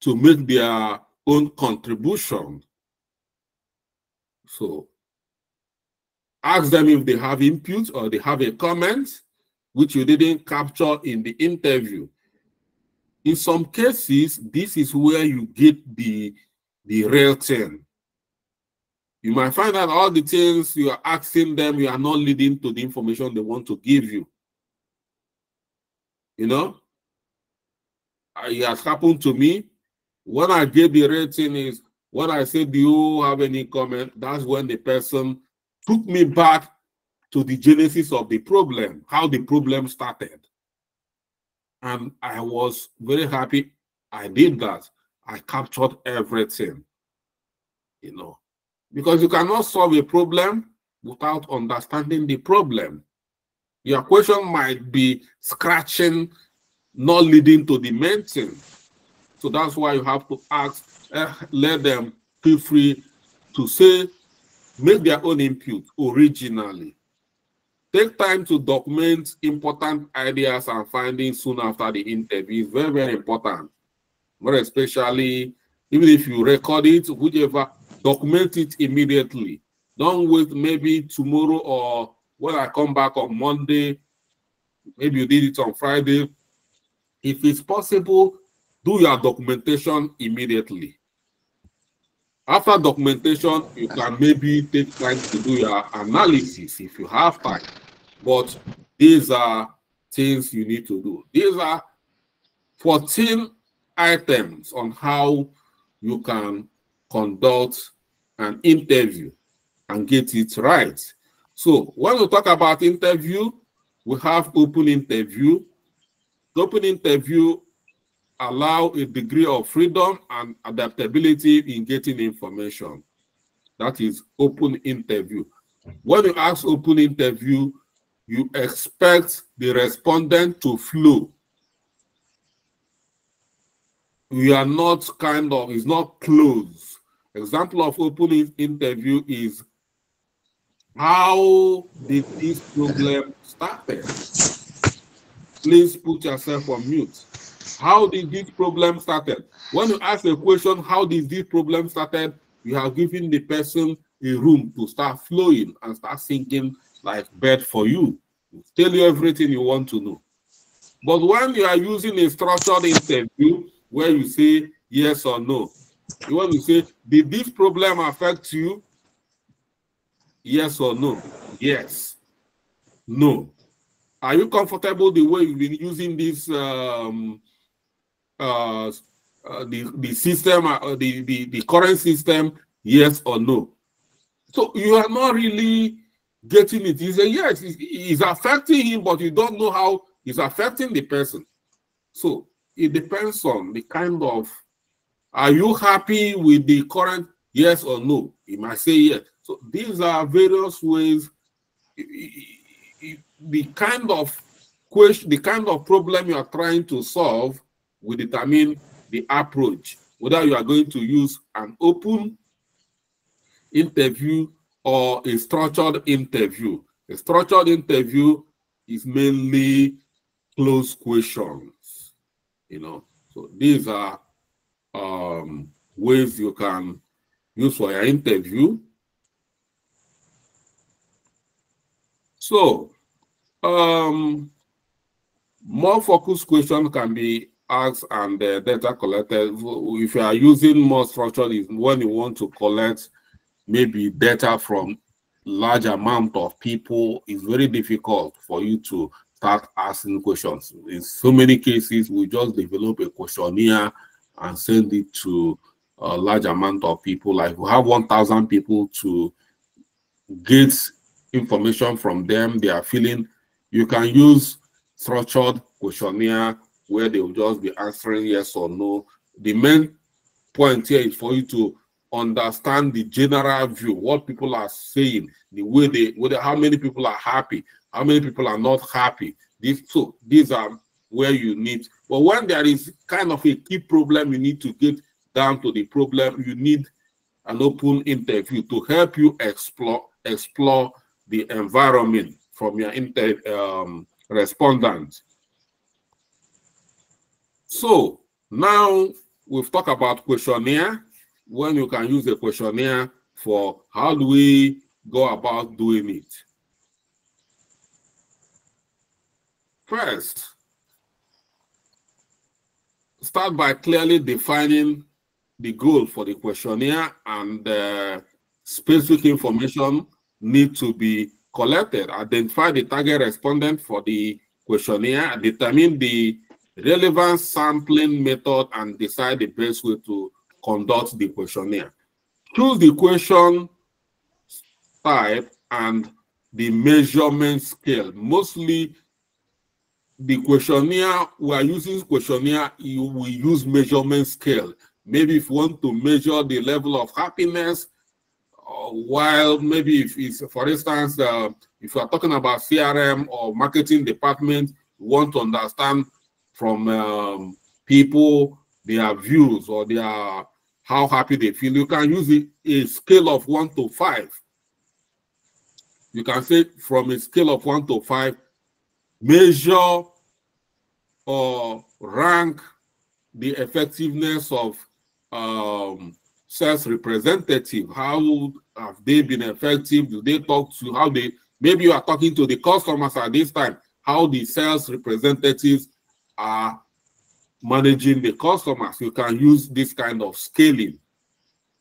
to make their own contribution. So ask them if they have input or they have a comment which you didn't capture in the interview. In some cases, this is where you get the real thing. You might find that all the things you are asking them, you are not leading to the information they want to give you. You know, it has happened to me. When I gave the rating is, when I said, do you have any comment? That's when the person took me back to the genesis of the problem, how the problem started. And I was very happy I did that. I captured everything, you know, because you cannot solve a problem without understanding the problem. Your question might be scratching, not leading to the main thing. So that's why you have to ask, let them feel free to say, make their own input originally. Take time to document important ideas and findings soon after the interview. It's very, very important. More especially, even if you record it, whichever, document it immediately. Don't wait maybe tomorrow or when I come back on Monday. Maybe you did it on Friday. If it's possible, do your documentation immediately. After documentation, you can maybe take time to do your analysis if you have time. But these are things you need to do. These are 14 items on how you can conduct an interview and get it right. So when we talk about interview, we have open interview. The open interview allow a degree of freedom and adaptability in getting information. That is open interview. When you ask open interview, you expect the respondent to flow. We are not it's not closed. Example of open interview is, how did this problem started? Please put yourself on mute. How did this problem started? When you ask a question, how did this problem started, you have given the person a room to start flowing and start thinking like bed for you. Tell you everything you want to know. But when you are using a structured interview where you say yes or no, you want to say, did this problem affect you? Yes or no? Yes. No. Are you comfortable the way you've been using this the system, the current system? Yes or no? So you are not really getting it. You say yes, it's affecting him, but you don't know how it's affecting the person. So it depends on the kind of, are you happy with the current? Yes or no? You might say yes. So these are various ways. The kind of question, the kind of problem you are trying to solve will determine the approach, whether you are going to use an open interview or a structured interview. A structured interview is mainly closed questions, you know. So these are ways you can use for your interview. So more focused questions can be asked and data collected. If you are using more structured, is when you want to collect maybe data from large amount of people, it's very difficult for you to start asking questions. In so many cases, we just develop a questionnaire and send it to a large amount of people. Like we have 1,000 people to get information from them, they are feeling. You can use structured questionnaire where they will just be answering yes or no. The main point here is for you to understand the general view, what people are saying, the way how many people are happy, how many people are not happy. These are where you need. But when there is kind of a key problem, you need to get down to the problem. You need an open interview to help you explore the environment from your respondent. So now we've talked about questionnaire, when you can use a questionnaire for how do we go about doing it. First, start by clearly defining the goal for the questionnaire, and specific information need to be collected. Identify the target respondent for the questionnaire, determine the relevant sampling method, and decide the best way to conduct the questionnaire. Choose the question type and the measurement scale. Mostly the questionnaire, we are using questionnaire, you will use measurement scale. Maybe if you want to measure the level of happiness, while maybe if it's, for instance, if you are talking about CRM or marketing department, you want to understand from people their views or their how happy they feel. You can use a scale of 1 to 5. You can say from a scale of 1 to 5, measure or rank the effectiveness of sales representative. How have they been effective? Do they talk to how they, maybe you are talking to the customers at this time, how the sales representatives are managing the customers. You can use this kind of scaling.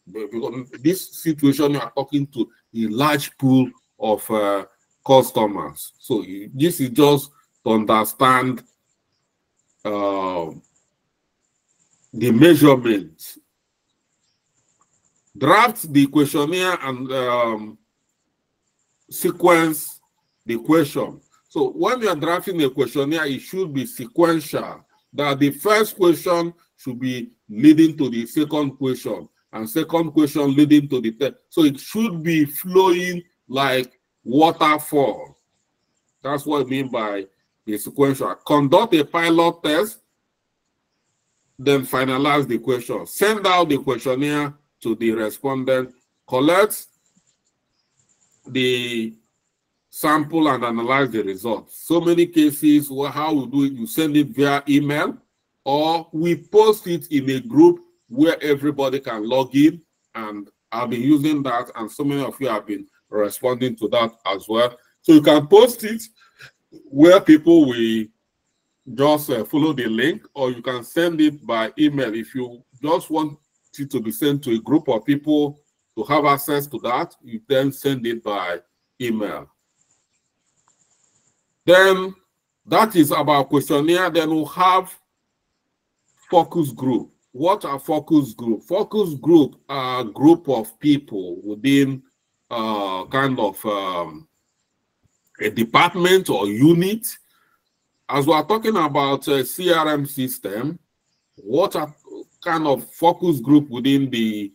Because this situation, you are talking to a large pool of customers. So this is just to understand the measurement. Draft the questionnaire and sequence the question. So when you are drafting a questionnaire, it should be sequential. That the first question should be leading to the second question, and second question leading to the third. So it should be flowing like waterfall. That's what I mean by the sequential. Conduct a pilot test, then finalize the question. Send out the questionnaire to the respondent, collect the sample and analyze the results. So many cases where how we do it, you send it via email, or we post it in a group where everybody can log in, and I've been using that, and so many of you have been responding to that as well. So you can post it where people will just follow the link, or you can send it by email. If you just want it to be sent to a group of people to have access to that, you then send it by email. Then that is about questionnaire. Then we'll have focus group. What are focus group? Focus group are a group of people within kind of a department or unit. As we are talking about a CRM system, what are kind of focus group within the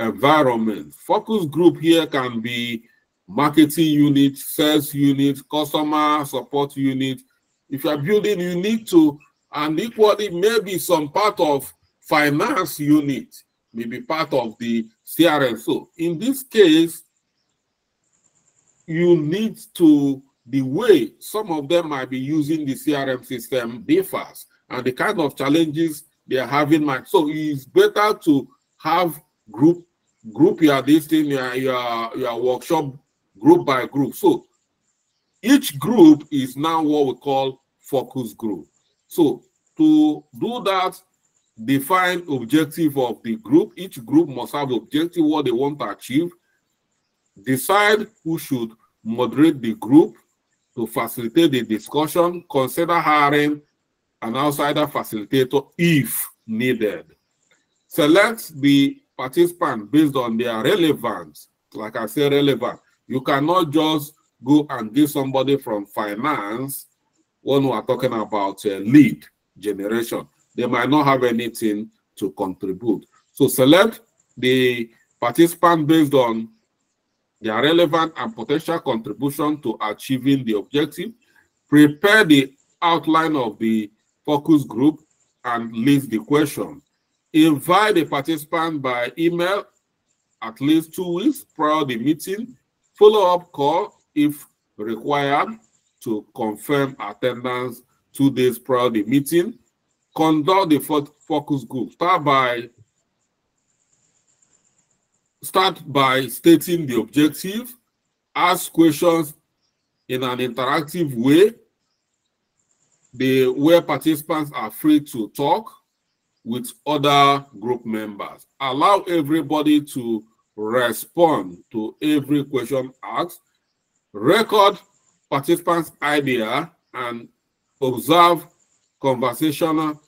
environment? Focus group here can be marketing unit, sales unit, customer support unit. If you are building, you need to, and equally maybe some part of finance unit, maybe part of the CRM. So in this case, you need to, the way some of them might be using the CRM system differs, and the kind of challenges they are having. So it's better to have group your this thing, your workshop group by group. So each group is now what we call focus group. So to do that, define objective of the group. Each group must have objective, what they want to achieve. Decide who should moderate the group to facilitate the discussion. Consider hiring an outsider facilitator if needed. Select the participant based on their relevance. Like I said, relevant. You cannot just go and give somebody from finance when we are talking about lead generation. They might not have anything to contribute. So select the participant based on their relevant and potential contribution to achieving the objective. Prepare the outline of the focus group and list the question. Invite the participant by email at least 2 weeks prior to the meeting. Follow-up call if required to confirm attendance 2 days prior to the meeting. Conduct the focus group. Start by stating the objective. Ask questions in an interactive way, where participants are free to talk with other group members. Allow everybody to respond to every question asked. Record participants' idea and observe conversation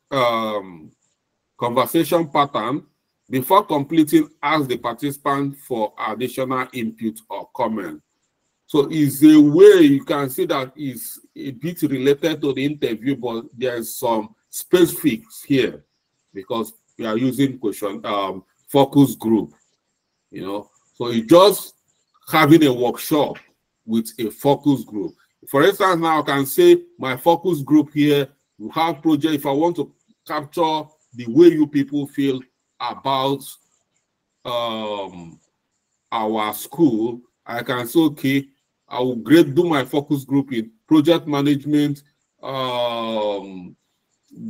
pattern. Before completing, ask the participant for additional input or comment. So it's a way you can see that is a bit related to the interview, but there's some specifics here because we are using focus group, you know. So it's just having a workshop with a focus group. For instance, now I can say my focus group here, you have project. If I want to capture the way you people feel about our school, I can say, okay, I will do my focus group in project management,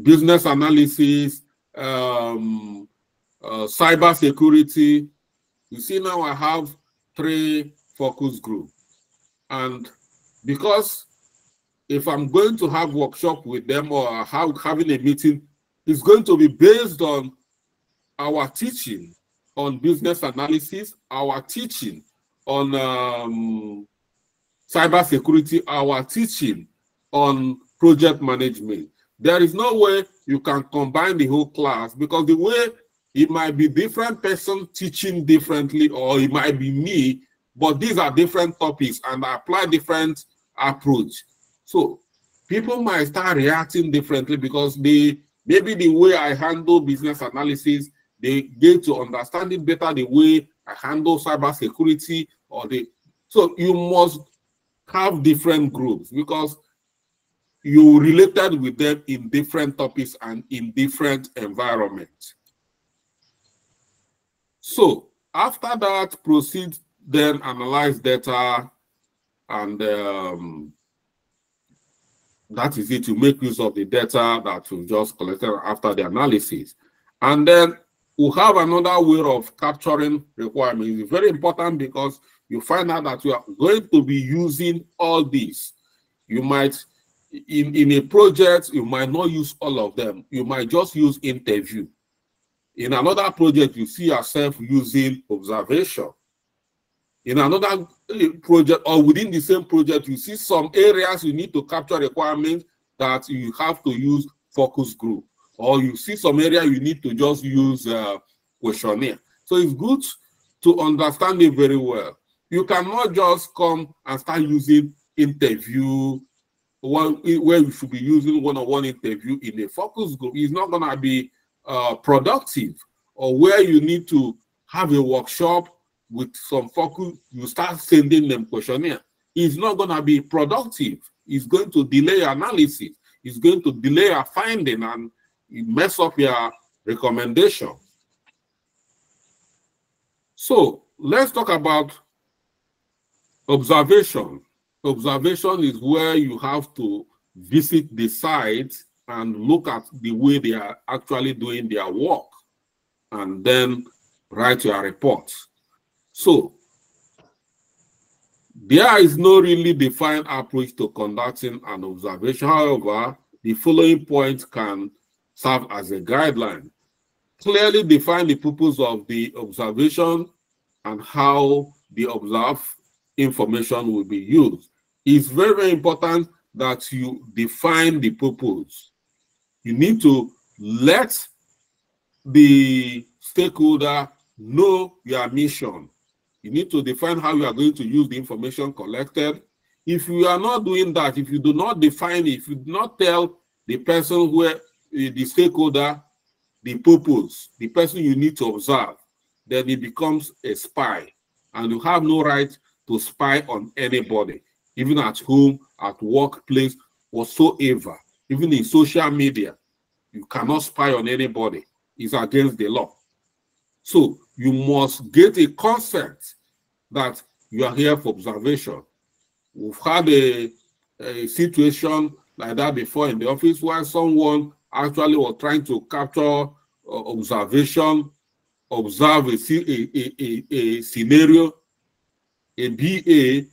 business analysis, cyber security. You see, now I have 3 focus groups. And because if I'm going to have workshop with them or having a meeting, it's going to be based on our teaching on business analysis, our teaching on cyber security, our teaching on project management. There is no way you can combine the whole class because the way it might be different person teaching differently, or it might be me, but these are different topics and I apply different approach. So people might start reacting differently because maybe the way I handle business analysis, they get to understand it better the way I handle cyber security, so you must have different groups because you related with them in different topics and in different environments. So after that, proceed then analyze data, and that is it. To make use of the data that we just collected after the analysis. And then we'll have another way of capturing requirements. It's very important because you find out that you are going to be using all these. You might, in a project, you might not use all of them. You might just use interview. In another project, you see yourself using observation. In another project or within the same project, you see some areas you need to capture requirements that you have to use focus group. Or you see some area you need to just use questionnaire. So it's good to understand it very well. You cannot just come and start using interview where you should be using one-on-one interview in a focus group. It's not going to be productive. Or where you need to have a workshop with some focus, you start sending them questionnaire. It's not going to be productive. It's going to delay your analysis. It's going to delay your finding and mess up your recommendation. So let's talk about observation. Observation is where you have to visit the site and look at the way they are actually doing their work and then write your report. So there is no really defined approach to conducting an observation. However, the following points can serve as a guideline. Clearly define the purpose of the observation and how the observed information will be used. It's very, very important that you define the purpose. You need to let the stakeholder know your mission. You need to define how you are going to use the information collected. if you are not doing that, if you do not define it, if you do not tell the person where the stakeholder, the purpose, the person you need to observe, then it becomes a spy. And you have no right to spy on anybody, even at home, at workplace, whatsoever, even in social media. You cannot spy on anybody. It's against the law. So you must get a consent that you are here for observation. We've had a situation like that before in the office where someone actually was trying to capture observation, observe a scenario, a BA,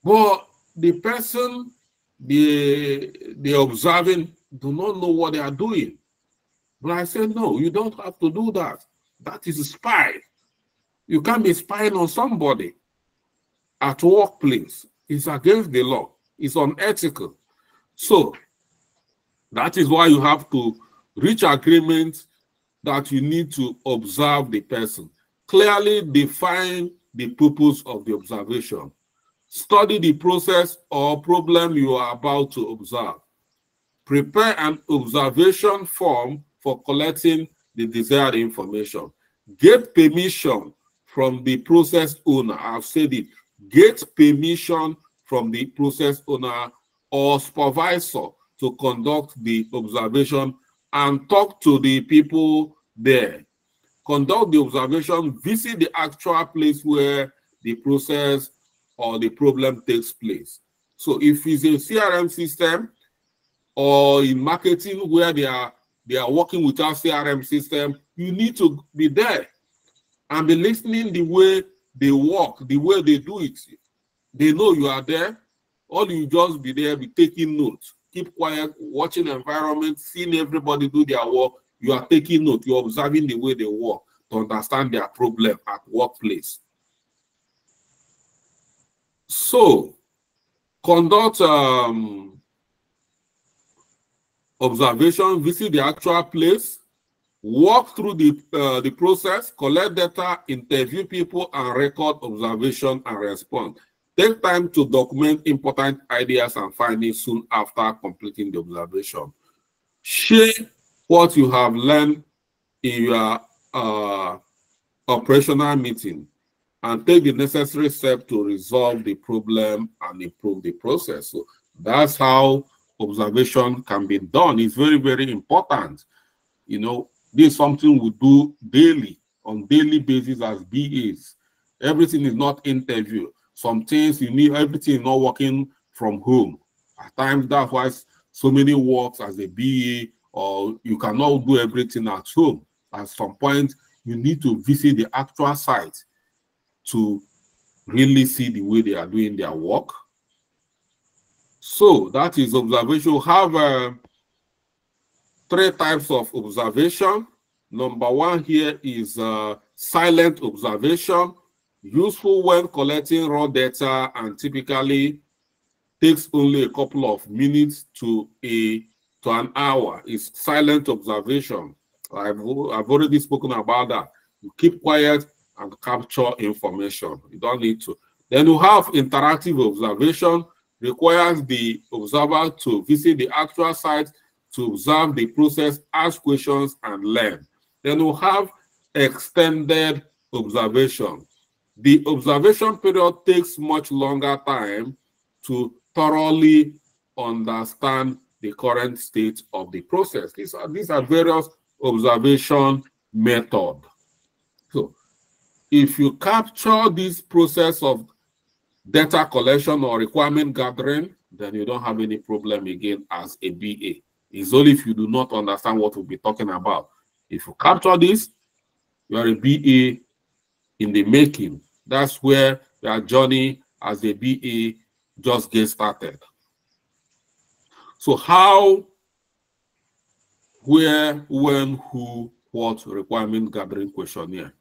but the person the observing do not know what they are doing. But I said, no, you don't have to do that. That is a spy. You can't be spying on somebody at workplace. It's against the law. It's unethical. So that is why you have to reach agreement that you need to observe the person. Clearly define the purpose of the observation. Study the process or problem you are about to observe. Prepare an observation form for collecting the desired information. Get permission from the process owner. I've said it. Get permission from the process owner or supervisor to conduct the observation and talk to the people there. Conduct the observation, visit the actual place where the process or the problem takes place. So if it's a CRM system or in marketing where they are working with our CRM system, you need to be there and be listening the way they work, the way they do it. They know you are there. All you just be there, be taking notes. Keep quiet, watching the environment, seeing everybody do their work. You are taking note. You're observing the way they work to understand their problem at workplace. So, conduct observation, visit the actual place, walk through the process, collect data, interview people, and record observation and response. Take time to document important ideas and findings soon after completing the observation. Share what you have learned in your operational meeting and take the necessary step to resolve the problem and improve the process. So that's how observation can be done. It's very, very important. You know, this is something we do daily, on daily basis as BAs. Everything is not interview. Some things you need, everything is not working from home. At times, that's why so many works as a BA, or you cannot do everything at home. At some point, you need to visit the actual site to really see the way they are doing their work. So that is observation. We have 3 types of observation. Number 1 here is silent observation, useful when collecting raw data and typically takes only a couple of minutes to an hour. It's silent observation. I've already spoken about that. You keep quiet and capture information. You don't need to. Then you have interactive observation, requires the observer to visit the actual site to observe the process, ask questions, and learn. Then you have extended observation. The observation period takes much longer time to thoroughly understand the current state of the process. These are various observation methods. So if you capture this process of data collection or requirement gathering, then you don't have any problem again as a BA. It's only if you do not understand what we'll be talking about. If you capture this, you are a BA in the making. That's where your journey as a BA just gets started. So how, where, when, who, what requirement gathering questionnaire.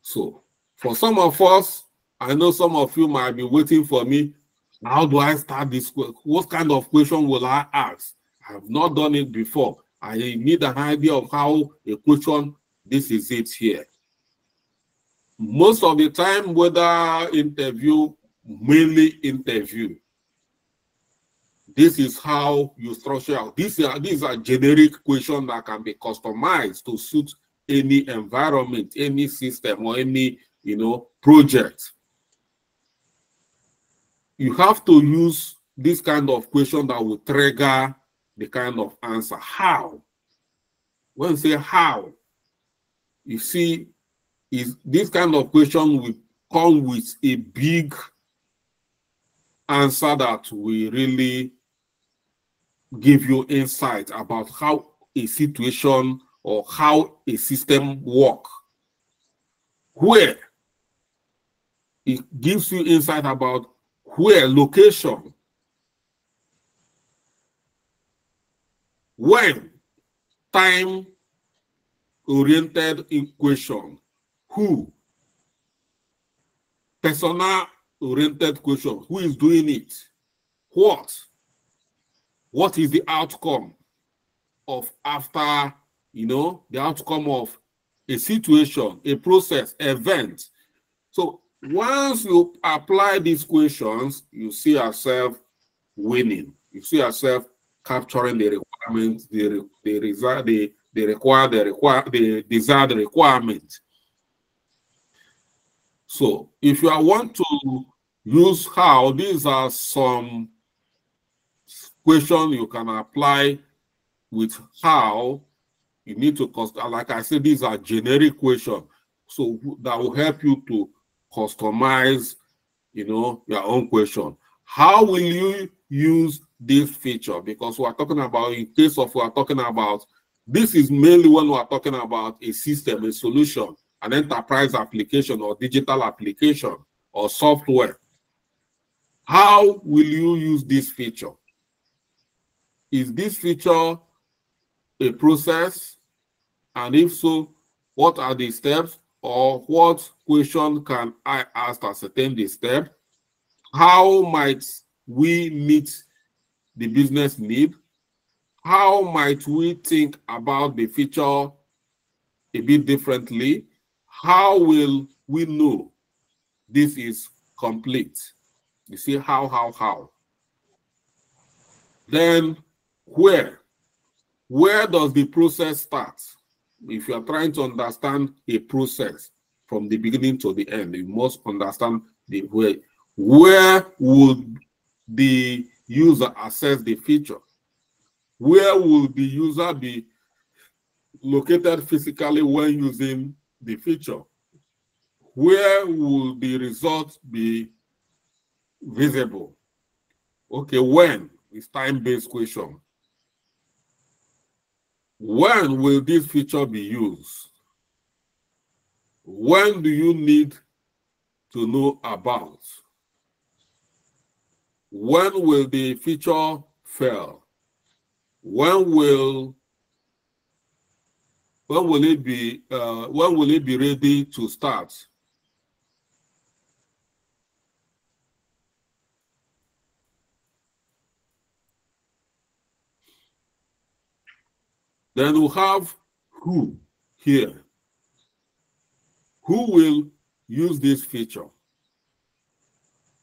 So for some of us, I know some of you might be waiting for me. How do I start this? What kind of question will I ask? I have not done it before. I need an idea of how a question, this is it here. Most of the time, whether interview, mainly interview, This is how you structure out. These are generic questions that can be customized to suit any environment, any system, or any project. You have to use this kind of question that will trigger the kind of answer. How? When you say how, you see, is this kind of question will come with a big answer that will really give you insight about how a situation or how a system works. Where it gives you insight about where, location. When, time oriented question. Who, personnel oriented question. Who is doing it? What is the outcome of after, the outcome of a situation, a process, event. So once you apply these questions, you see yourself winning. You see yourself capturing the requirements, the desired requirement. So if you want to use how, these are some questions you can apply with how. You need to, like I said, these are generic questions. So that will help you to customize, your own question. How will you use this feature? Because we are talking about, in case of, we are talking about, this is mainly when we are talking about a system, a solution, an enterprise application or digital application or software. How will you use this feature? Is this feature a process? And if so, what are the steps, or what question can I ask to ascertain the step? How might we meet the business need? How might we think about the feature a bit differently? How will we know this is complete? You see, how. Then where? Where does the process start? If you are trying to understand a process from the beginning to the end, you must understand the way. Where would the user access the feature? Where will the user be located physically when using the feature? Where will the results be visible? Okay, when is time-based question. When will this feature be used? When do you need to know about? When will the feature fail? When will it be ready to start? Then we have who here. Who will use this feature?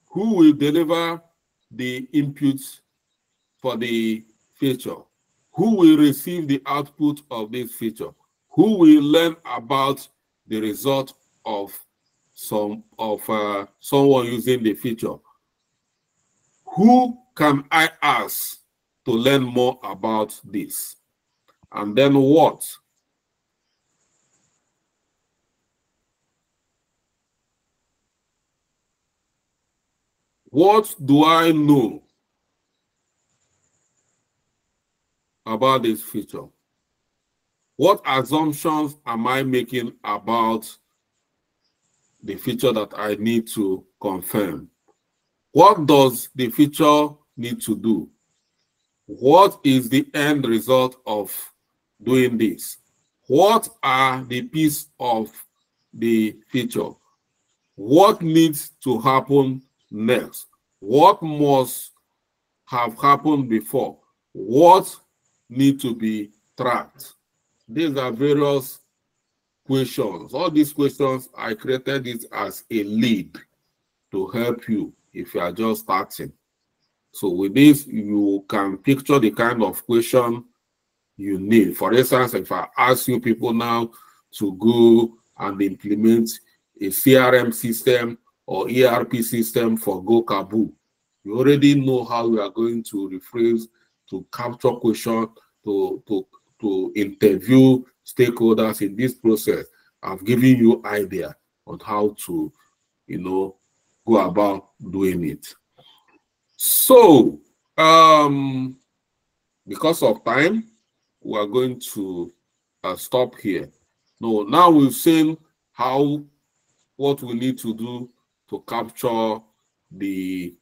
Who will deliver the inputs for the feature? Who will receive the output of this feature? Who will learn about the result of someone using the feature? Who can I ask to learn more about this? And then what? What do I know about this feature? What assumptions am I making about the feature that I need to confirm? What does the feature need to do? What is the end result of doing this? What are the pieces of the feature? What needs to happen next? What must have happened before? What needs to be tracked? These are various questions. All these questions, I created it as a lead to help you if you are just starting. So with this, you can picture the kind of question you need. For instance, if I ask you people now to go and implement a CRM system or ERP system for Go Kabu, you already know how you are going to rephrase, to capture question, to interview stakeholders in this process. I've given you idea on how to, go about doing it. So, because of time, we are going to stop here. No, now we've seen what we need to do to capture the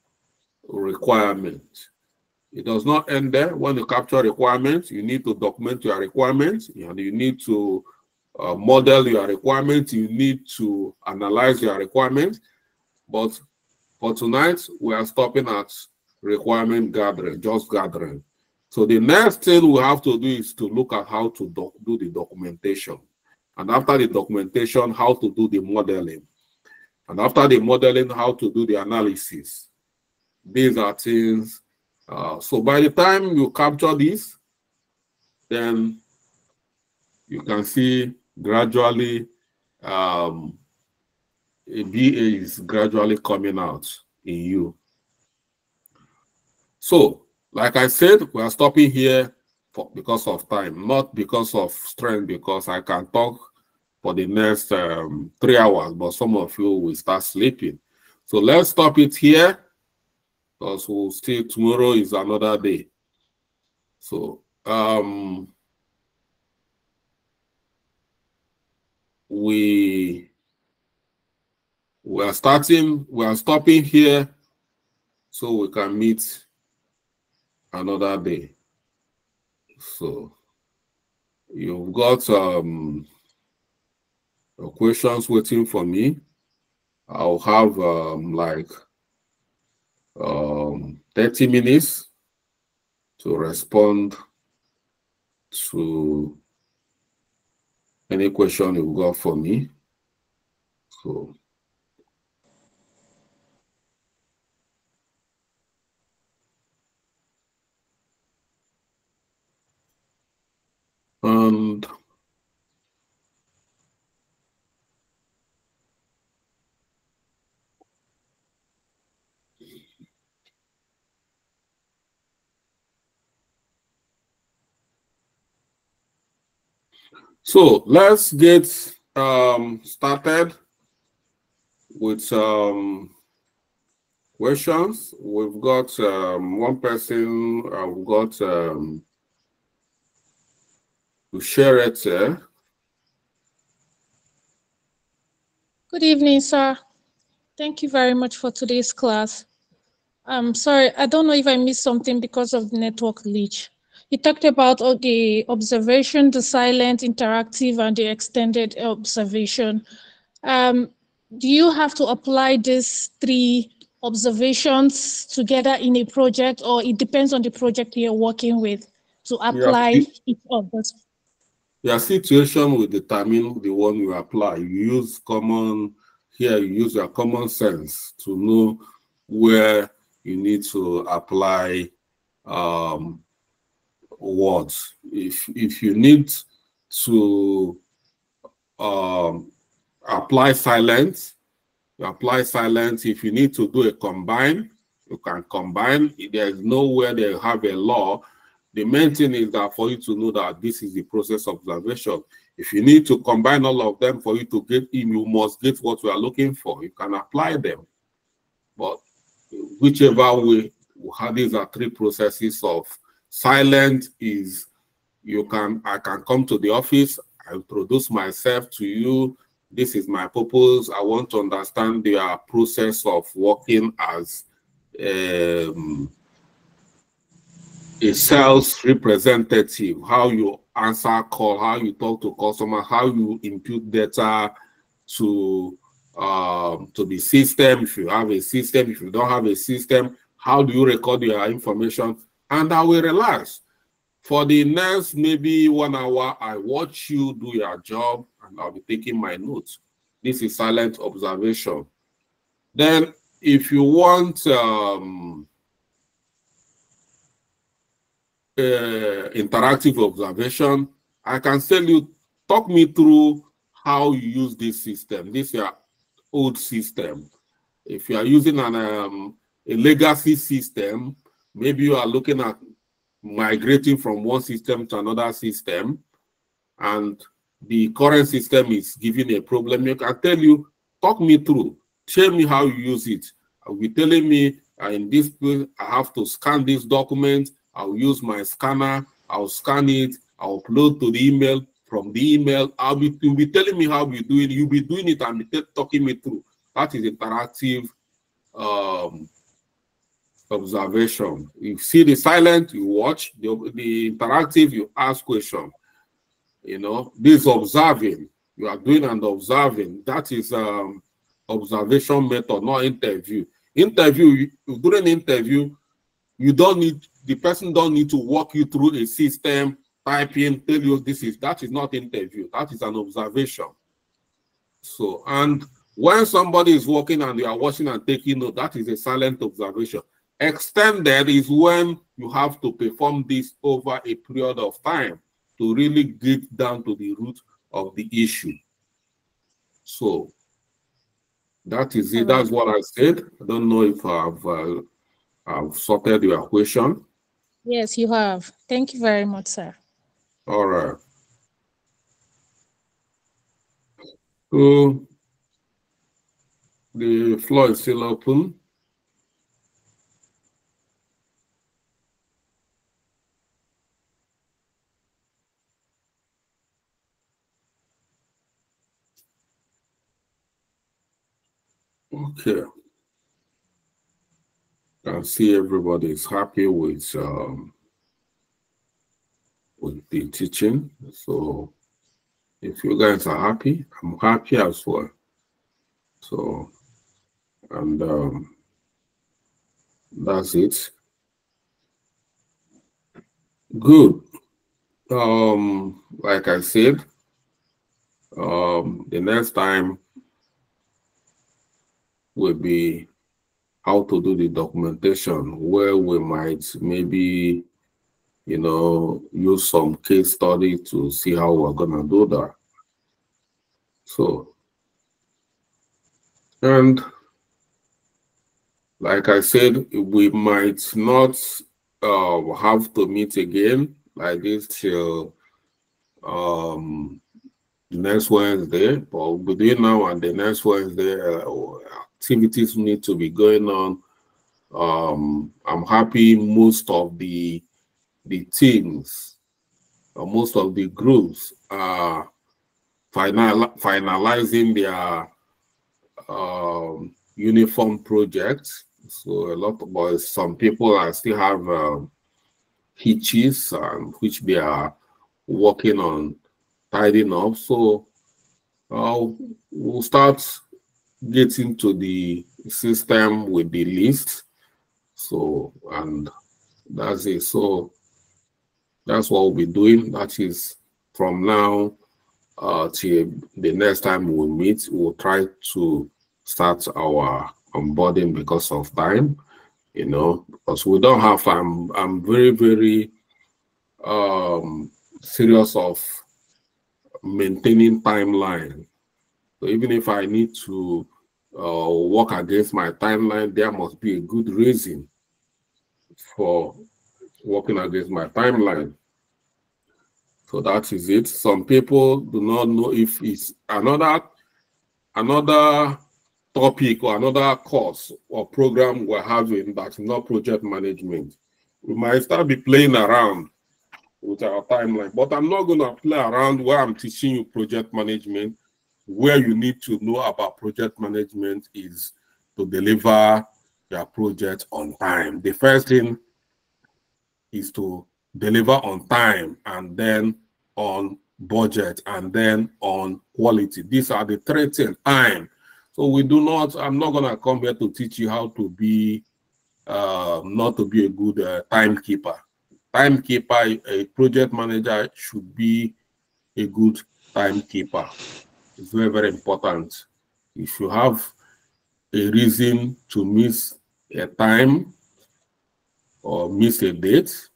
requirement. It does not end there. When you capture requirements, you need to document your requirements, and you need to model your requirements. You need to analyze your requirements. But for tonight, we are stopping at requirement gathering, just gathering. So the next thing we have to do is to look at how to do the documentation. And after the documentation, how to do the modeling. And after the modeling, how to do the analysis. These are things. So by the time you capture this, then you can see gradually a BA is gradually coming out in you. So, like I said, we are stopping here because of time, not because of strength, because I can talk for the next 3 hours, but some of you will start sleeping. So let's stop it here, because we'll see tomorrow is another day. So we are stopping here so we can meet another day. So you've got questions waiting for me. I'll have like 30 minutes to respond to any question you've got for me. So and so let's get started with questions. We've got one person. I've got to share it. Good evening, sir. Thank you very much for today's class. I'm sorry, I don't know if I missed something because of the network glitch. You talked about all the observation, the silent, interactive, and the extended observation. Do you have to apply these 3 observations together in a project, or it depends on the project you're working with to apply each of those? Your situation will determine the one you apply. You use you use your common sense to know where you need to apply what. If you need to apply silence, you apply silence. If you need to do a combine, you can combine. There's nowhere they have a law. The main thing is that for you to know that this is the process of observation. If you need to combine all of them for you to get in, you must get what you are looking for. You can apply them. But whichever way, these are 3 processes of silent is I can come to the office, I introduce myself to you. This is my purpose. I want to understand their process of working as a sales representative, how you answer call, how you talk to customers, how you input data to the system. If you have a system, if you don't have a system, how do you record your information? And I will relax. For the next maybe 1 hour, I watch you do your job and I'll be taking my notes. This is silent observation. Then if you want interactive observation, I can tell you, talk me through how you use this system. This is your old system. If you are using a legacy system, maybe you are looking at migrating from one system to another system, and the current system is giving a problem. You can tell you, talk me through, tell me how you use it. I'll be telling me in this place, I have to scan this document. I'll use my scanner. I'll scan it. I'll upload to the email. From the email, you'll be telling me how you do it. You'll be doing it and be talking me through. That is interactive observation. You see the silent, you watch. The interactive, you ask questions. You know, this observing, you are doing and observing. That is observation method, not interview. During interview, you don't need, the person don't need to walk you through a system, type in, tell you that is not interview. That is an observation. So, and when somebody is working and they are watching and taking note, that is a silent observation. Extended is when you have to perform this over a period of time to really get down to the root of the issue. So that is it. That's what I said. I don't know if I've sorted your question. Yes, you have. Thank you very much, sir. All right. So the floor is still open. Okay. I see everybody is happy with the teaching. So if you guys are happy, I'm happy as well. So, and that's it. Good. Like I said, the next time will be how to do the documentation, where we might maybe, you know, use some case study to see how we're gonna do that. So, and like I said, we might not have to meet again like this till next Wednesday, but between now and the next Wednesday, activities need to be going on. I'm happy most of the teams, most of the groups are finalizing their uniform projects. So a lot of boys, some people are still have hitches, which they are working on tidying up. So we'll start getting to the system with the list. So, and that's it. So that's what we'll be doing. That is from now till the next time we meet, we'll try to start our onboarding because of time, you know, because we don't have time. I'm very, very serious of maintaining timeline. So even if I need to work against my timeline, there must be a good reason for working against my timeline. So that is it. Some people do not know if it's another topic or another course or program we're having that's not project management. We might start be playing around with our timeline, but I'm not going to play around where I'm teaching you project management. Where you need to know about project management is to deliver your project on time. The first thing is to deliver on time, and then on budget, and then on quality. These are the three things. Time. So we do not, I'm not going to come here to teach you how to be, not to be a good timekeeper. Timekeeper, a project manager should be a good timekeeper. It's very, very important. If you have a reason to miss a time or miss a date,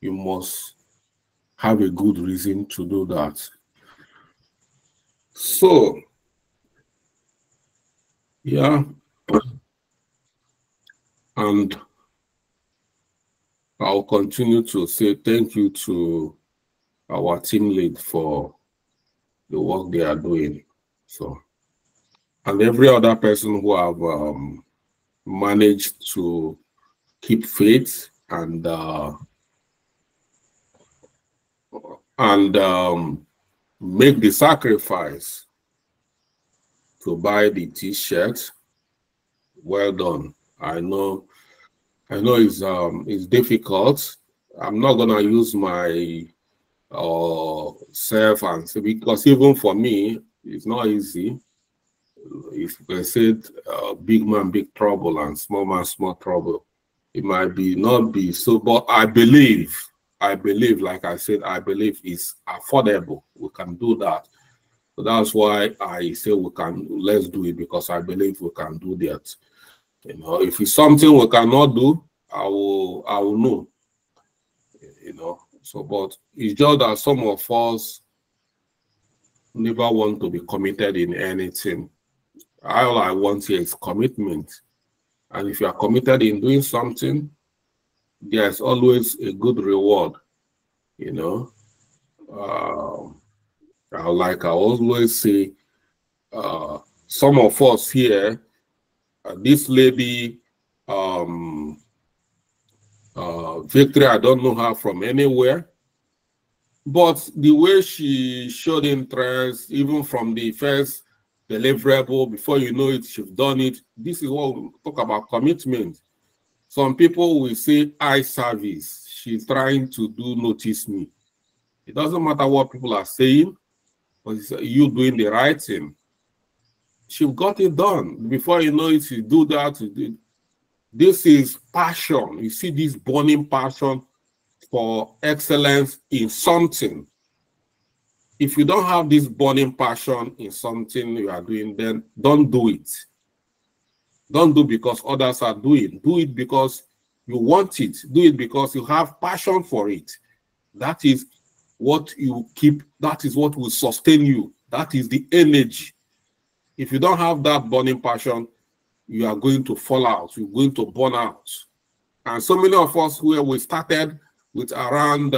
you must have a good reason to do that. So, yeah, and I'll continue to say thank you to our team lead for the work they are doing. So, and every other person who have managed to keep faith and make the sacrifice to buy the t-shirt. Well done. I know it's difficult. I'm not gonna use my self and say, because even for me it's not easy. If they said big man big trouble and small man small trouble, it might be not be so, but I believe, like I said, I believe it's affordable. We can do that. So that's why I say let's do it, because I believe we can do that. You know, if it's something we cannot do, I will know. You know, so but it's just that some of us never want to be committed in anything. All I want here is commitment. And if you are committed in doing something, there's always a good reward, you know. Like I always say, some of us here, this lady, Victory, I don't know her from anywhere, but the way she showed interest, even from the first deliverable, before you know it, she's done it. This is what we talk about commitment. Some people will say eye service. She's trying to do notice me. It doesn't matter what people are saying, but it's you doing the right thing. She got it done. Before you know it, you do that. This is passion. You see this burning passion for excellence in something. If you don't have this burning passion in something you are doing, then don't do it. Don't do because others are doing. Do it because you want it. Do it because you have passion for it. That is what you keep. That is what will sustain you. That is the energy. If you don't have that burning passion, you are going to fall out. You're going to burn out. And so many of us where we started with around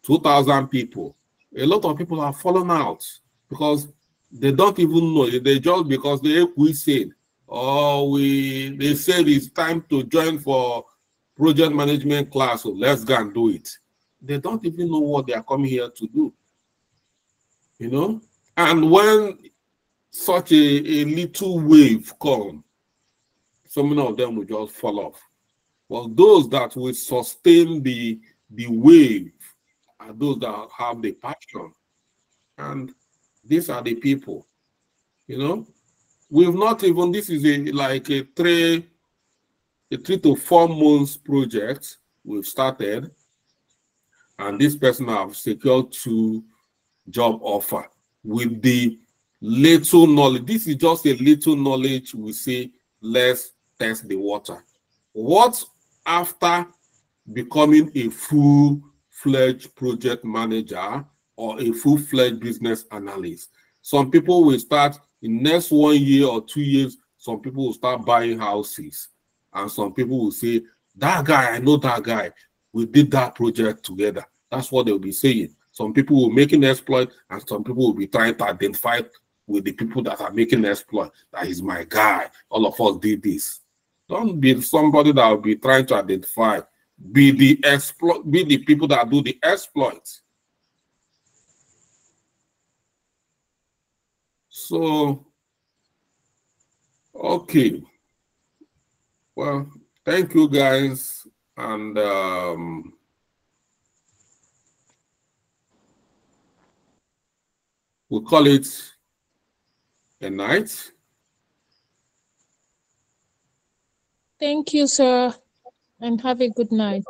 2,000 people, a lot of people have fallen out because they don't even know. They just because we said, they said it's time to join for project management class, so let's go and do it. They don't even know what they are coming here to do, you know. And when such a little wave comes, so many of them will just fall off. Well, those that will sustain the wave are those that have the passion, and these are the people, you know. We've not even, this is like a 3 to 4 months project we've started, and this person have secured 2 job offer with the little knowledge. This is just a little knowledge. We say, let's test the water. What after becoming a full-fledged project manager or a full-fledged business analyst? Some people will start in next 1 year or 2 years. Some people will start buying houses, and some people will say, that guy, I know that guy, we did that project together. That's what they'll be saying. Some people will make an exploit, and some people will be trying to identify with the people that are making exploit. That is my guy. All of us did this. Don't be somebody that will be trying to identify. Be the people that do the exploits. So, okay. Well, thank you guys, and we'll call it a night. Thank you, sir, and have a good night.